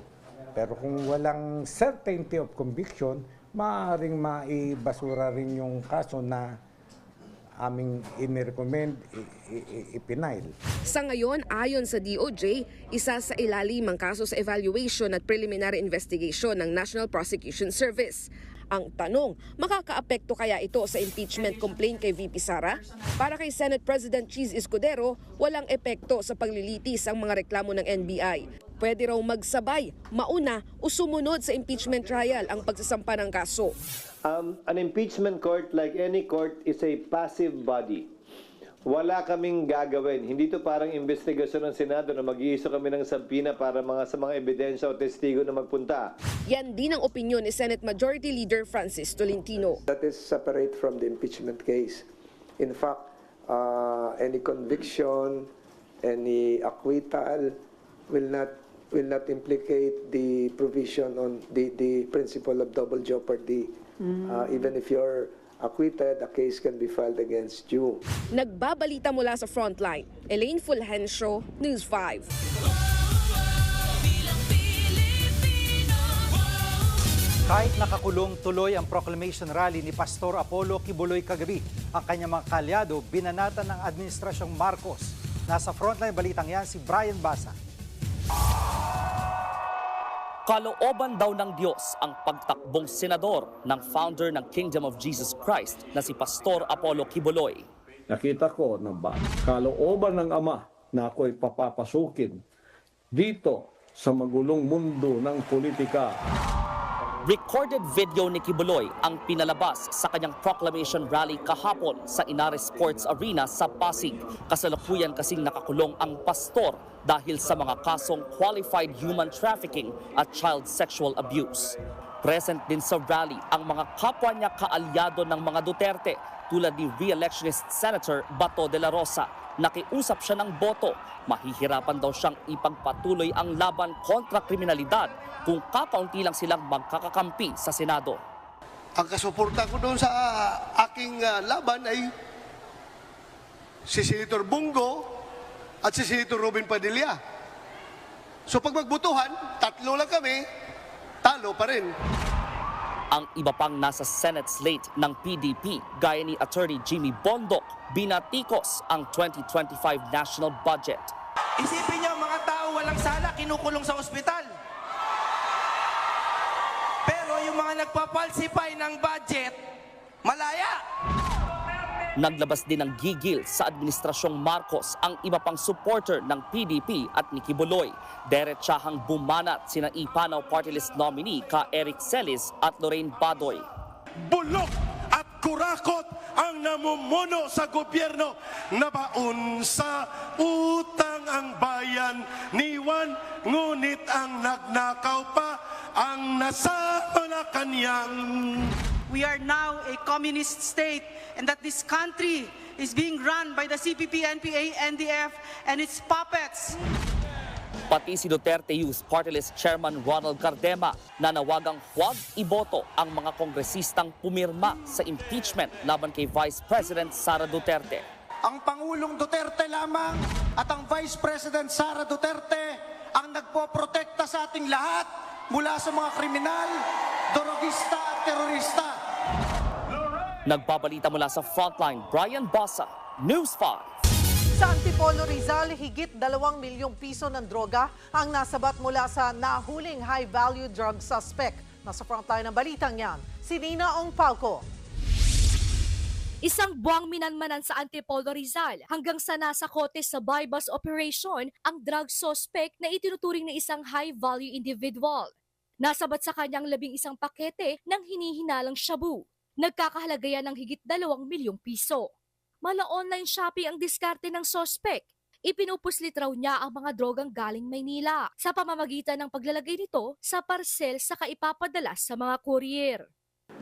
Pero kung walang certainty of conviction, maaaring maibasura rin yung kaso na aming inirecommend, ipinail. Sa ngayon, ayon sa DOJ, isa sa ilalim ang kaso sa evaluation at preliminary investigation ng National Prosecution Service. Ang tanong, makakaapekto kaya ito sa impeachment complaint kay VP Sara? Para kay Senate President Cheese Escudero, walang epekto sa paglilitis ang mga reklamo ng NBI. Pwede raw magsabay, mauna o sumunod sa impeachment trial ang pagsasampa ng kaso. An impeachment court, like any court, is a passive body. Wala kaming gagawin. Hindi to parang investigasyon ng Senado na mag-iiso kami ng subpoena para sa mga ebidensya o testigo na magpunta. Yan din ang opinyon ni Senate Majority Leader Francis Tolentino. That is separate from the impeachment case. In fact, any conviction, any acquittal will not implicate the provision on the principle of double jeopardy. Even if you're acquitted, a case can be filed against you. Nagbabalita mula sa frontline, Elaine Fulgencio, News 5. Kahit nakakulong, tuloy ang proclamation rally ni Pastor Apollo Kibuloy kagabi. Ang kanyang mga kalyado binanatan ng Administrasyong Marcos. Nasa frontline balitang yan si Brian Basa. Kalooban daw ng Diyos ang pagtakbong senador ng founder ng Kingdom of Jesus Christ na si Pastor Apollo Kibuloy. Nakita ko na ba kalooban ng Ama na ako'y papapasukin dito sa magulong mundo ng politika. Recorded video ni Kibuloy ang pinalabas sa kanyang proclamation rally kahapon sa Inares Sports Arena sa Pasig. Kasalukuyan kasing nakakulong ang pastor dahil sa mga kasong qualified human trafficking at child sexual abuse. Present din sa rally ang mga kapwa niya kaalyado ng mga Duterte tulad ni re-electionist Senator Bato de la Rosa. Nakiusap siya ng boto. Mahihirapan daw siyang ipagpatuloy ang laban kontra kriminalidad kung kakaunti lang silang magkakakampi sa Senado. Ang kasuporta ko doon sa aking laban ay si Senator Bungo at si Senator Robin Padilla. So pag magbutuhan, 3 lang kami, talo pa rin. Ang iba pang nasa Senate slate ng PDP, gaya ni Attorney Jimmy Bondoc, binatikos ang 2025 national budget. Isipin niyo, mga tao walang sala, kinukulong sa ospital. Pero yung mga nagpapalsify ng budget, malaya. Naglabas din ng gigil sa Administrasyong Marcos ang iba pang supporter ng PDP at ni Kibuloy. Derechahang bumanat sina Ipanaw Party List nominee ka Eric Celis at Lorraine Badoy. Bulok at kurakot ang namumuno sa gobyerno na baon sa utang ang bayan ni Juan, ngunit ang nagnakaw pa ang nasa Malacanang. We are now a communist state and that this country is being run by the CPP, NPA, NDF and its puppets. Pati si Duterte Youth Party List Chairman Ronald Cardema nanawagang huwag iboto ang mga kongresistang pumirma sa impeachment laban kay Vice President Sara Duterte. Ang Pangulong Duterte lamang at ang Vice President Sara Duterte ang nagpoprotekta sa ating lahat mula sa mga kriminal, dorogista at terorista. Nagbabalita mula sa Frontline, Brian Basa, News 5. Sa Antipolo Rizal, higit 2 milyong piso ng droga ang nasabat mula sa nahuling high-value drug suspect. Nasa frontline ng balitang yan, si Nina Ong Pauco. Isang buwang minanmanan sa Antipolo Rizal hanggang sa nasa kote sa buy-bust operation ang drug suspect na itinuturing na isang high-value individual. Nasabat sa kanyang 11 pakete ng hinihinalang shabu. Nagkakahalaga yan ng higit 2 milyong piso. Mala online shopping ang diskarte ng suspect. Ipinupuslit raw niya ang mga drogang galing Maynila sa pamamagitan ng paglalagay nito sa parcel sa kaipapadala sa mga courier.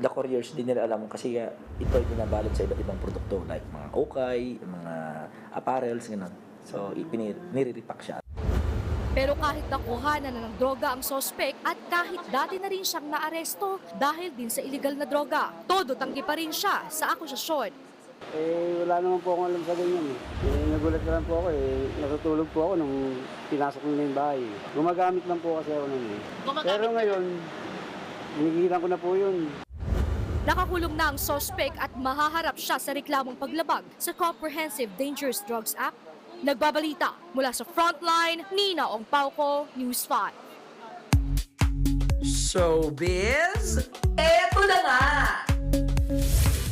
The couriers din nila alam kasi ito ay binabalot sa iba't ibang produkto like mga okay, mga apparels, gano'n. So, nire-repack siya. Pero kahit nakuhanan na ng droga ang suspect at kahit dati na rin siyang naaresto dahil din sa illegal na droga, todo tanggi pa rin siya sa akusasyon. Wala naman po akong alam sa ganyan. Nagulat na lang po ako. Natutulog po ako nung pinasok nila yung bahay. Gumagamit lang po kasi ako nun. Pero ngayon, hinigilan ko na po yun. Nakakulong na ang suspect at mahaharap siya sa reklamong paglabag sa Comprehensive Dangerous Drugs Act. Nagbabalita mula sa Frontline, Nina Ong Pauco, News 5. Showbiz, eto na nga!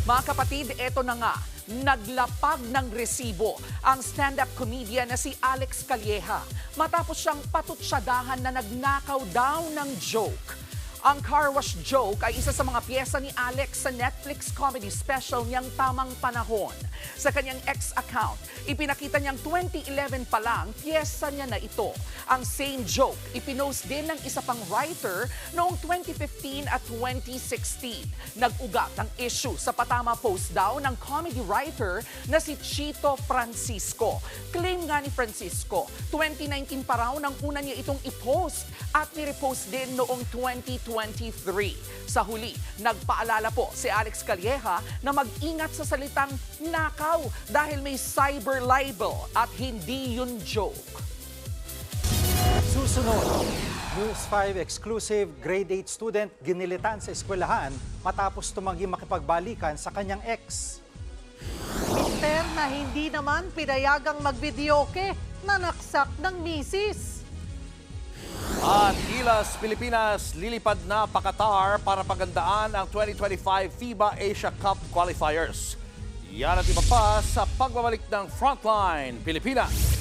Mga kapatid, eto na nga, naglapag ng resibo ang stand-up comedian na si Alex Calleja matapos siyang patutsadahan na nagnakaw daw ng joke. Ang car wash joke ay isa sa mga piyesa ni Alex sa Netflix comedy special niyang Tamang Panahon. Sa kanyang ex-account, ipinakita niyang 2011 pa lang piyesa niya na ito. Ang same joke, ipinost din ng isa pang writer noong 2015 at 2016. Nag-ugat ang issue sa patama post daw ng comedy writer na si Chito Francisco. Claim nga ni Francisco, 2019 pa raw nang una niya itong i-post at nirepost din noong 2023. Sa huli, nagpaalala po si Alex Calleja na mag-ingat sa salitang nakaw dahil may cyber libel at hindi yun joke. Susunod, News 5 exclusive grade 8 student ginilitan sa eskwelahan matapos tumanggi makipagbalikan sa kanyang ex. Mister na hindi naman pinayagang magvideoke, nanaksak ng misis. At Gilas Pilipinas lilipad na pa Qatar para pagandaan ang 2025 FIBA Asia Cup qualifiers. Yan at iba pa sa pagbabalik ng Frontline Pilipinas.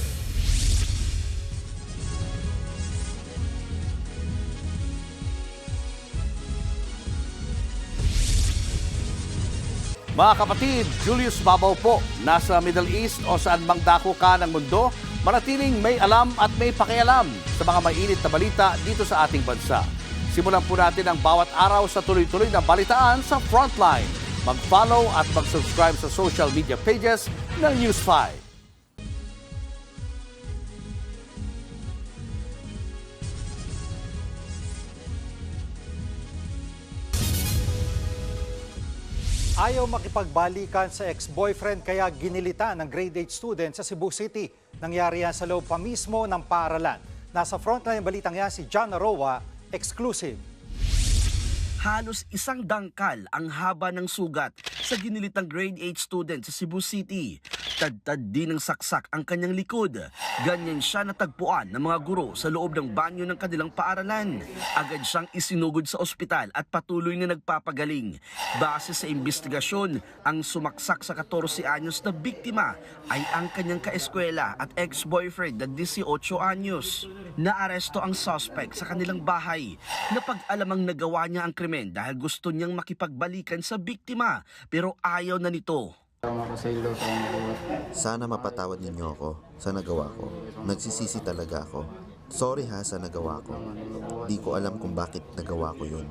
Mga kapatid, Julius Babaw po, nasa Middle East o saan mang dako ka ng mundo, manatiling may alam at may pakialam sa mga mainit na balita dito sa ating bansa. Simulan po natin ang bawat araw sa tuloy-tuloy na balitaan sa Frontline. Mag-follow at mag-subscribe sa social media pages ng News 5. Ayaw makipagbalikan sa ex-boyfriend kaya ginilitan ng grade 8 student sa Cebu City. Nangyari yan sa loob pa mismo ng paaralan. Nasa Frontline balitang yan si John Aroa, exclusive. Halos isang dangkal ang haba ng sugat sa ginilitang grade 8 student sa Cebu City. Tad-tad din ng saksak ang kanyang likod. Ganyan siya natagpuan ng mga guro sa loob ng banyo ng kanilang paaralan. Agad siyang isinugod sa ospital at patuloy na nagpapagaling. Base sa investigasyon, ang sumaksak sa 14 anyos na biktima ay ang kanyang kaeskwela at ex-boyfriend na 18 anyos. Naaresto ang suspect sa kanilang bahay. Napag-alamang nagawa niya ang krimen dahil gusto niyang makipagbalikan sa biktima pero ayaw na nito. Sana mapatawad ninyo ako sa nagawa ko. Nagsisisi talaga ako. Sorry ha sa nagawa ko. Di ko alam kung bakit nagawa ko yun.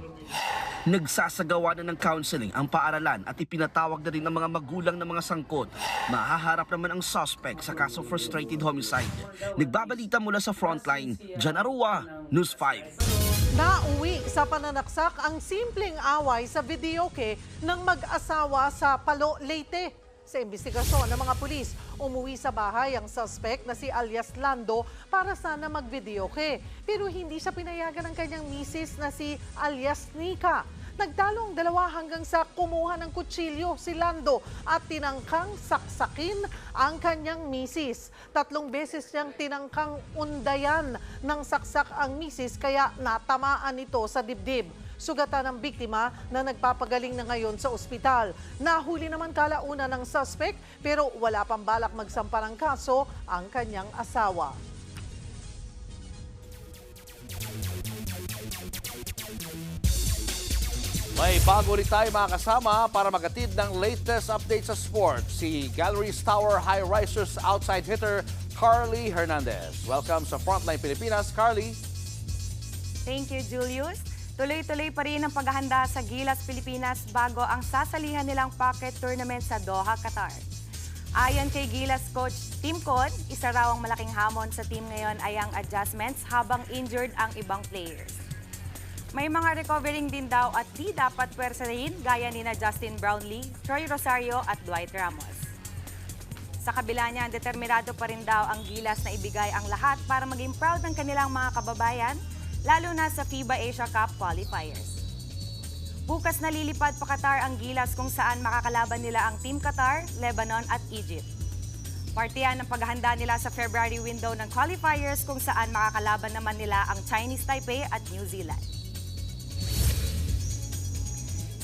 Nagsasagawa na ng counseling ang paaralan at ipinatawag na rin ang mga magulang ng mga sangkot. Mahaharap naman ang suspect sa kaso frustrated homicide. Nagbabalita mula sa Frontline, Jan Arua, News 5. Nauwi sa pananaksak ang simpleng away sa videoke ng mag-asawa sa Palo, Leyte. Sa investigasyon ng mga pulis, umuwi sa bahay ang suspect na si alias Lando para sana mag-videoke. Pero hindi siya pinayagan ng kanyang misis na si alias Nika. Nagtalo ang dalawa hanggang sa kumuha ng kutsilyo si Lando at tinangkang saksakin ang kanyang misis. 3 beses niyang tinangkang undayan ng saksak ang misis kaya natamaan ito sa dibdib. Sugatan ng biktima na nagpapagaling na ngayon sa ospital. Nahuli naman kalauna ng suspect pero wala pang balak magsampa ng kaso ang kanyang asawa. May bago ulit tayo mga kasama para magatid ng latest update sa sports. Si Galleries Tower High Risers outside hitter Carly Hernandez. Welcome sa Frontline Pilipinas, Carly. Thank you, Julius. Tuloy-tuloy pa rin ang paghahanda sa Gilas Pilipinas bago ang sasalihan nilang pocket tournament sa Doha, Qatar. Ayon kay Gilas coach Tim Cod, isa raw ang malaking hamon sa team ngayon ay ang adjustments habang injured ang ibang players. May mga recovering din daw at di dapat pwersahin gaya ni na Justin Brownlee, Troy Rosario at Dwight Ramos. Sa kabila niya, determinado pa rin daw ang Gilas na ibigay ang lahat para maging proud ng kanilang mga kababayan, lalo na sa FIBA Asia Cup qualifiers. Bukas nalilipad pa Qatar ang Gilas kung saan makakalaban nila ang Team Qatar, Lebanon at Egypt. Parte yan ng paghahanda nila sa February window ng qualifiers kung saan makakalaban naman nila ang Chinese Taipei at New Zealand.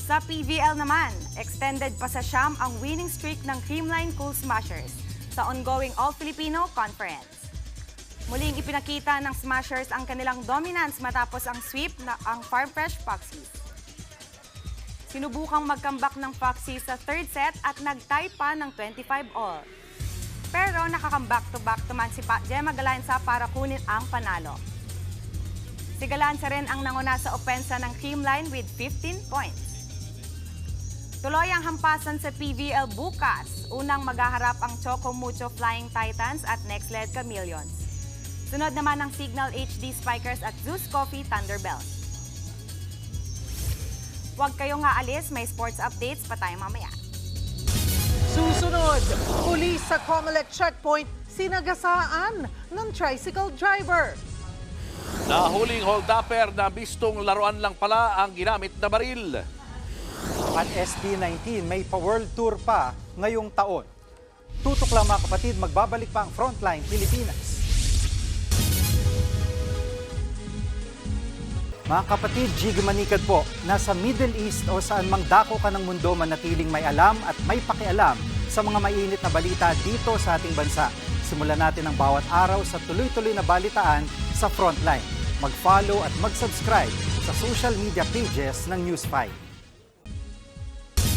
Sa PVL naman, extended pa sa Siam ang winning streak ng Creamline Cool Smashers sa ongoing All-Filipino Conference. Muling ipinakita ng Smashers ang kanilang dominance matapos ang sweep na ang Farm Fresh Foxies. Sinubukang mag-comeback ng Foxies sa third set at nag-tie pa ng 25-all. Pero nakakam-back-to-back naman si Gemma Galanza para kunin ang panalo. Si Galanza rin ang nanguna sa opensa ng Creamline with 15 points. Tuloy ang hampasan sa PVL bukas. Unang maghaharap ang Choco Mucho Flying Titans at Next-Led Chameleons. Sunod naman ang Signal HD Spikers at Zeus Coffee Thunderbelt. Huwag kayong aalis, may sports updates pa tayo mamaya. Susunod, pulis sa Comelec checkpoint, sinagasaan ng tricycle driver. Nahuling hold-upper na bistong laruan lang pala ang ginamit na baril. Ang SB19 may pa-world tour pa ngayong taon. Tutok lang mga kapatid, magbabalik pa ang Frontline Pilipinas. Mga kapatid, Jig Manikad po, nasa Middle East o saan mang dako ka ng mundo manatiling may alam at may pakialam sa mga mainit na balita dito sa ating bansa. Simulan natin ang bawat araw sa tuloy-tuloy na balitaan sa Frontline. Mag-follow at mag-subscribe sa social media pages ng News 5.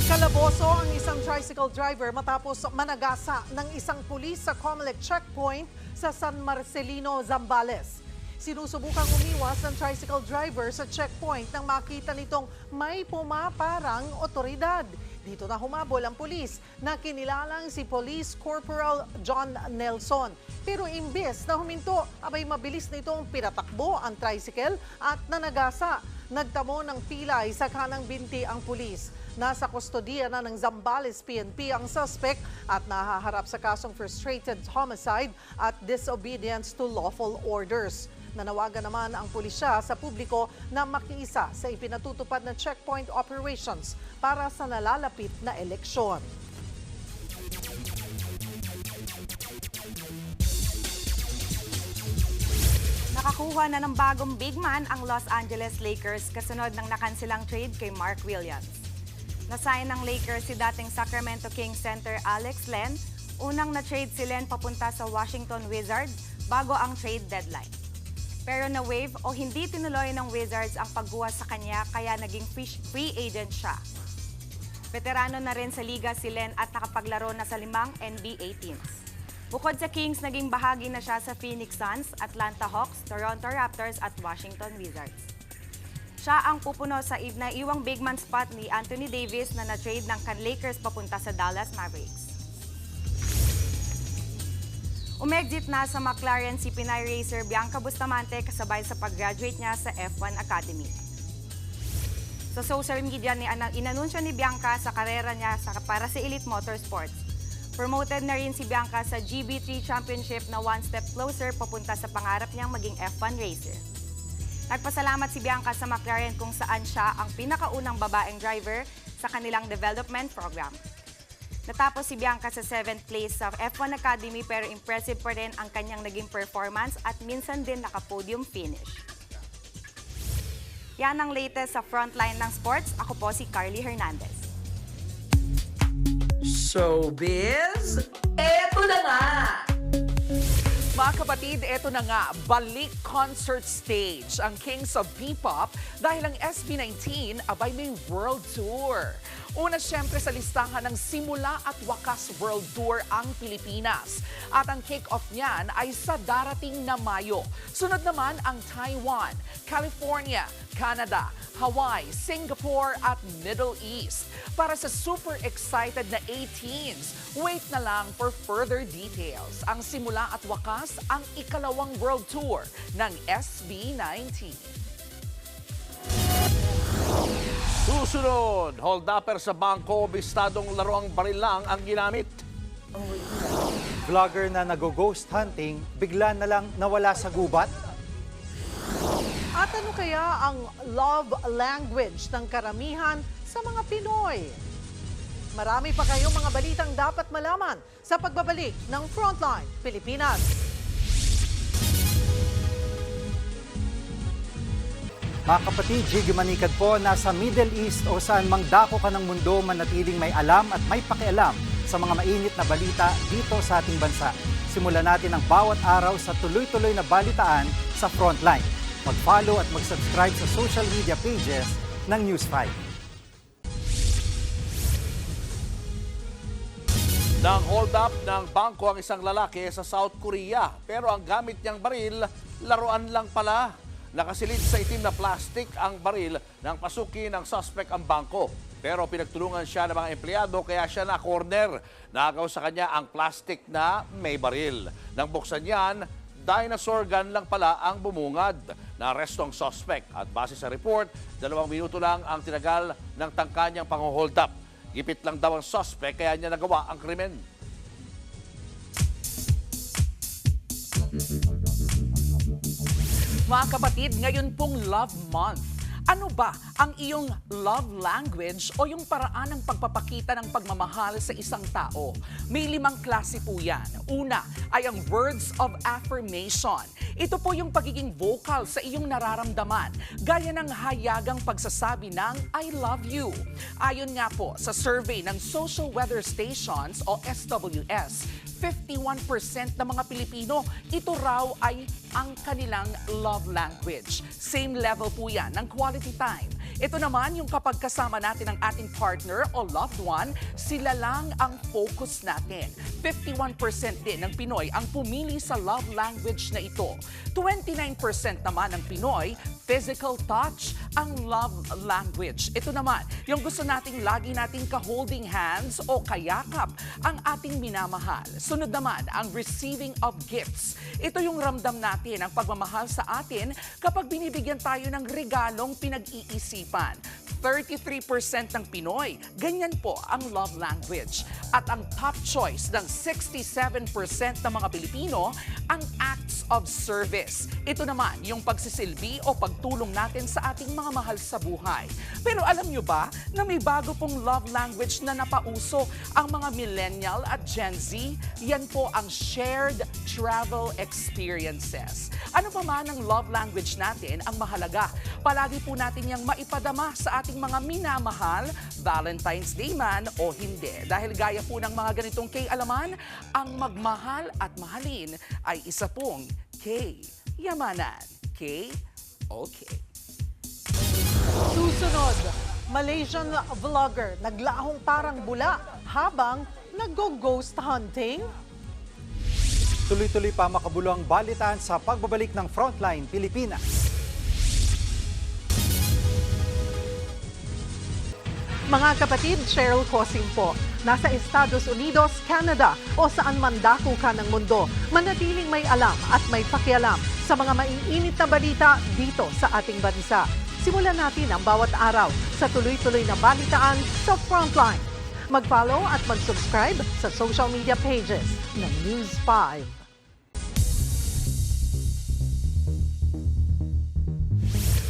Kalaboso ang isang tricycle driver matapos managasa ng isang pulis sa Comelec checkpoint sa San Marcelino, Zambales. Sinusubukang umiwas ng tricycle driver sa checkpoint nang makita nitong may pumaparang otoridad. Dito na humabol ang pulis na kinilalang si Police Corporal John Nelson. Pero imbes na huminto, abay mabilis nitong pinatakbo ang tricycle at nanagasa. Nagtamo ng pilay sa kanang binti ang pulis. Nasa kustodiya na ng Zambales PNP ang suspect at nahaharap sa kasong frustrated homicide at disobedience to lawful orders. Nanawagan naman ang pulisya sa publiko na makiisa sa ipinatutupad na checkpoint operations para sa nalalapit na eleksyon. Nakakuha na ng bagong big man ang Los Angeles Lakers kasunod ng nakansilang trade kay Mark Williams. Nasign ng Lakers si dating Sacramento Kings center Alex Len. Unang na-trade si Len papunta sa Washington Wizards bago ang trade deadline. Pero na-waive o hindi tinuloy ng Wizards ang pagguha sa kanya kaya naging free agent siya. Veterano na rin sa liga si Len at nakapaglaro na sa 5 NBA teams. Bukod sa Kings, naging bahagi na siya sa Phoenix Suns, Atlanta Hawks, Toronto Raptors at Washington Wizards. Siya ang pupuno sa naiwang big man spot ni Anthony Davis na na-trade ng Lakers papunta sa Dallas Mavericks. Umexit na sa McLaren si Pinay racer Bianca Bustamante kasabay sa pag-graduate niya sa F1 Academy. Sa social media inanunsyo ni Bianca sa karera niya para sa Elite Motorsports. Promoted na rin si Bianca sa GB3 Championship na one step closer papunta sa pangarap niyang maging F1 racer. Nagpasalamat si Bianca sa McLaren kung saan siya ang pinakaunang babaeng driver sa kanilang development program. Natapos si Bianca sa 7th place sa F1 Academy pero impressive pa rin ang kanyang naging performance at minsan din naka-podium finish. Yan ang latest sa Frontline ng Sports. Ako po si Carly Hernandez. Showbiz, eto na nga! Mga kapatid, eto na nga, balik concert stage ang Kings of P-Pop dahil ang SB19 abay may world tour. Una siyempre sa listahan ng Simula at Wakas World Tour ang Pilipinas. At ang kick-off niyan ay sa darating na Mayo. Sunod naman ang Taiwan, California, Canada, Hawaii, Singapore at Middle East. Para sa super excited na 18s, wait na lang for further details. Ang Simula at Wakas ang ikalawang world tour ng SB19. Susunod, hold-upper sa bangko, bistadong laruang baril lang ang ginamit. Vlogger na nag-ghost hunting, bigla na lang nawala sa gubat. At ano kaya ang love language ng karamihan sa mga Pinoy? Marami pa kayong mga balitang dapat malaman sa pagbabalik ng Frontline Pilipinas. Mga kapatid, Jiggy Manikad po, nasa Middle East o saan mang dako ka ng mundo, manatiling may alam at may pakialam sa mga mainit na balita dito sa ating bansa. Simulan natin ang bawat araw sa tuloy-tuloy na balitaan sa Frontline. Mag-follow at mag-subscribe sa social media pages ng News 5. Nang hold up ng bangko ang isang lalaki sa South Korea. Pero ang gamit niyang baril, laruan lang pala. Nakasilid sa itim na plastic ang baril nang pasukin ng suspect ang bangko. Pero pinagtulungan siya ng mga empleyado kaya siya na-corner. Nagaw sa kanya ang plastic na may baril. Nang buksan yan, dinosaur gun lang pala ang bumungad. Naaresto ang suspect at base sa report, 2 minuto lang ang tinagal ng tangkanyang pang-hold up. Gipit lang daw ang suspect kaya niya nagawa ang krimen. Mga kapatid, ngayon pong Love Month. Ano ba ang iyong love language o yung paraan ng pagpapakita ng pagmamahal sa isang tao? May 5 klase po yan. Una ay ang words of affirmation. Ito po yung pagiging vocal sa iyong nararamdaman, gaya ng hayagang pagsasabi ng I love you. Ayon nga po sa survey ng Social Weather Stations o SWS, 51% ng mga Pilipino, ito raw ay ang kanilang love language. Same level po yan ng quality time. Ito naman yung kapag kasama natin ang ating partner o loved one, sila lang ang focus natin. 51% din ng Pinoy ang pumili sa love language na ito. 29% naman ng Pinoy, physical touch ang love language. Ito naman, yung gusto nating lagi nating ka-holding hands o kayakap ang ating minamahal. Sunod naman, ang receiving of gifts. Ito yung ramdam natin ang pagmamahal sa atin kapag binibigyan tayo ng regalong pinag-iisipan. 33% ng Pinoy, ganyan po ang love language. At ang top choice ng 67% ng mga Pilipino, ang acts of service. Ito naman yung pagsisilbi o pagtulong natin sa ating mga mahal sa buhay. Pero alam nyo ba na may bago pong love language na napauso ang mga millennial at Gen Z? Yan po ang shared travel experiences. Ano pa man ang love language natin ang mahalaga? Palagi po natin yang maipadama sa ating mga minamahal, Valentine's Day man o hindi. Dahil gaya po ng mga ganitong K-alaman, ang magmahal at mahalin ay isa pong K-yamanan. K-okay. Susunod, Malaysian vlogger naglahong parang bula habang nag-ghost hunting. Tuloy-tuloy pa makabulo ang balitaan sa pagbabalik ng Frontline Pilipinas. Mga kapatid, Cheryl Cosing po. Nasa Estados Unidos, Canada o saan man dako ka ng mundo, manatiling may alam at may pakialam sa mga maiinit na balita dito sa ating bansa. Simulan natin ang bawat araw sa tuloy-tuloy na balitaan sa Frontline. Mag-follow at mag-subscribe sa social media pages ng News 5.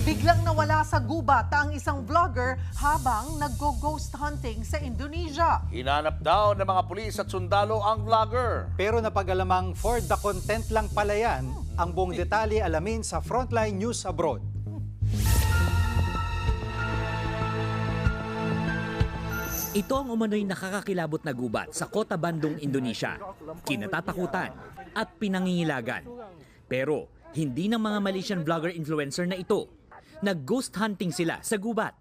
Biglang nawala sa gubat ang isang vlogger habang naggo-ghost hunting sa Indonesia. Hinanap daw ng mga pulis at sundalo ang vlogger. Pero napagalamang for the content lang pala yan. Ang buong detalye alamin sa Frontline News Abroad. Ito ang umano'y nakakakilabot na gubat sa Kota Bandung, Indonesia. Kinatatakutan at pinangingilagan. Pero hindi ng mga Malaysian vlogger-influencer na ito. Nag-ghost hunting sila sa gubat.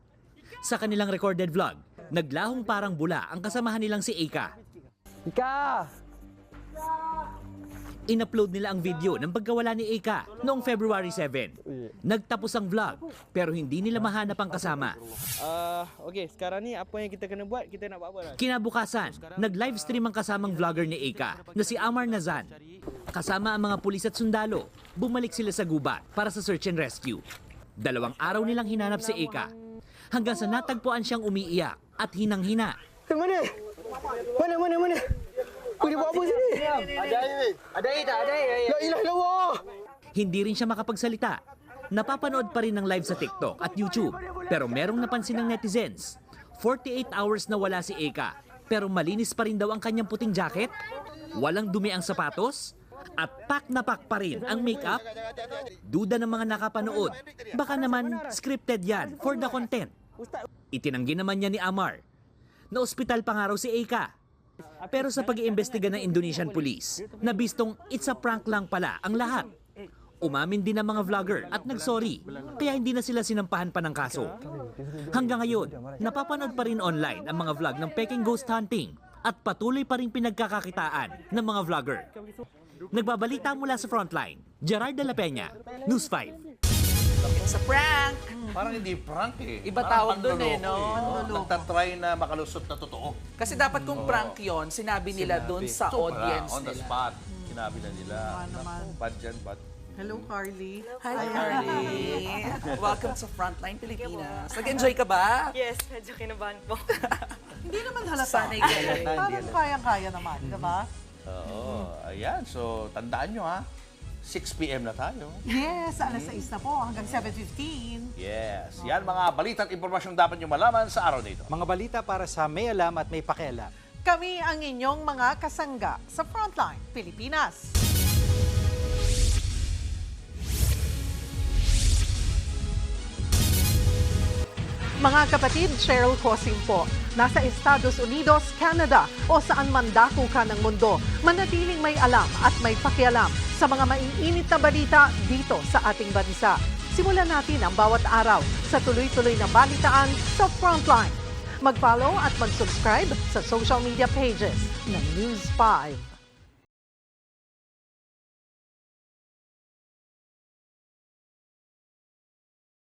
Sa kanilang recorded vlog, naglahong parang bula ang kasamahan nilang si Eka. Eka! In-upload nila ang video ng pagkawala ni Eka noong February 7. Nagtapos ang vlog pero hindi nila mahanap ang kasama. Okay, sekarang ni apa yang kita kena buat? Kita nak buat apa? Kinabukasan, nag-livestream ang kasamang vlogger ni Eka na si Amar Nazan. Kasama ang mga pulis at sundalo, bumalik sila sa gubat para sa search and rescue. 2 araw nilang hinanap si Eka hanggang sa natagpuan siyang umiiyak at hinang-hina. Mana? Dia buat apa sini? Ada air tak? La ilaha illallah. Hindi rin siya makapagsalita. Napapanood pa rin ng live sa TikTok at YouTube. Pero merong napansin ng netizens. 48 hours na wala si Eka. Pero malinis pa rin daw ang kanyang puting jacket. Walang dumi ang sapatos. At pak na pak pa rin ang makeup. Duda ng mga nakapanood. Baka naman scripted yan for the content. Itinanggi naman niya ni Amar na ospital pa nga raw si Eka. Pero sa pag-iimbestiga ng Indonesian police, nabistong it's a prank lang pala ang lahat. Umamin din ang mga vlogger at nagsorry, kaya hindi na sila sinampahan pa ng kaso. Hanggang ngayon, napapanood pa rin online ang mga vlog ng Peking ghost hunting at patuloy pa rin pinagkakakitaan ng mga vlogger. Nagbabalita mula sa Frontline, Gerard de la Peña, News 5. It's a prank. Parang hindi prank eh. Iba Parang tawag doon eh, no? Nagtatry na makalusot na totoo. Kasi dapat kung prank yon, sinabi nila doon sa audience on the nila. spot. Sinabi na nila. Bad dyan, bad. Hello, Carly. Hi, Carly. Welcome to Frontline Pilipinas. Nag-enjoy ka ba? Yes, medyo kinabahan po. Hindi naman halata. Sanay ka eh. Parang kayang-kaya naman, di ba? Oo. Ayan. So, tandaan nyo ha. 6 p.m. na tayo. Yes, alas 6 na po hanggang 7:15. Yes. Yan mga balita at impormasyong dapat nyo malaman sa araw nito. Mga balita para sa may alam at may pakialam. Kami ang inyong mga kasangga sa Frontline Pilipinas. Mga kapatid, Cheryl Cosing po. Nasa Estados Unidos, Canada o saan man dako ka ng mundo, manatiling may alam at may pakialam sa mga maiinit na balita dito sa ating bansa. Simulan natin ang bawat araw sa tuloy-tuloy na balitaan sa Frontline. Mag-follow at mag-subscribe sa social media pages ng News 5.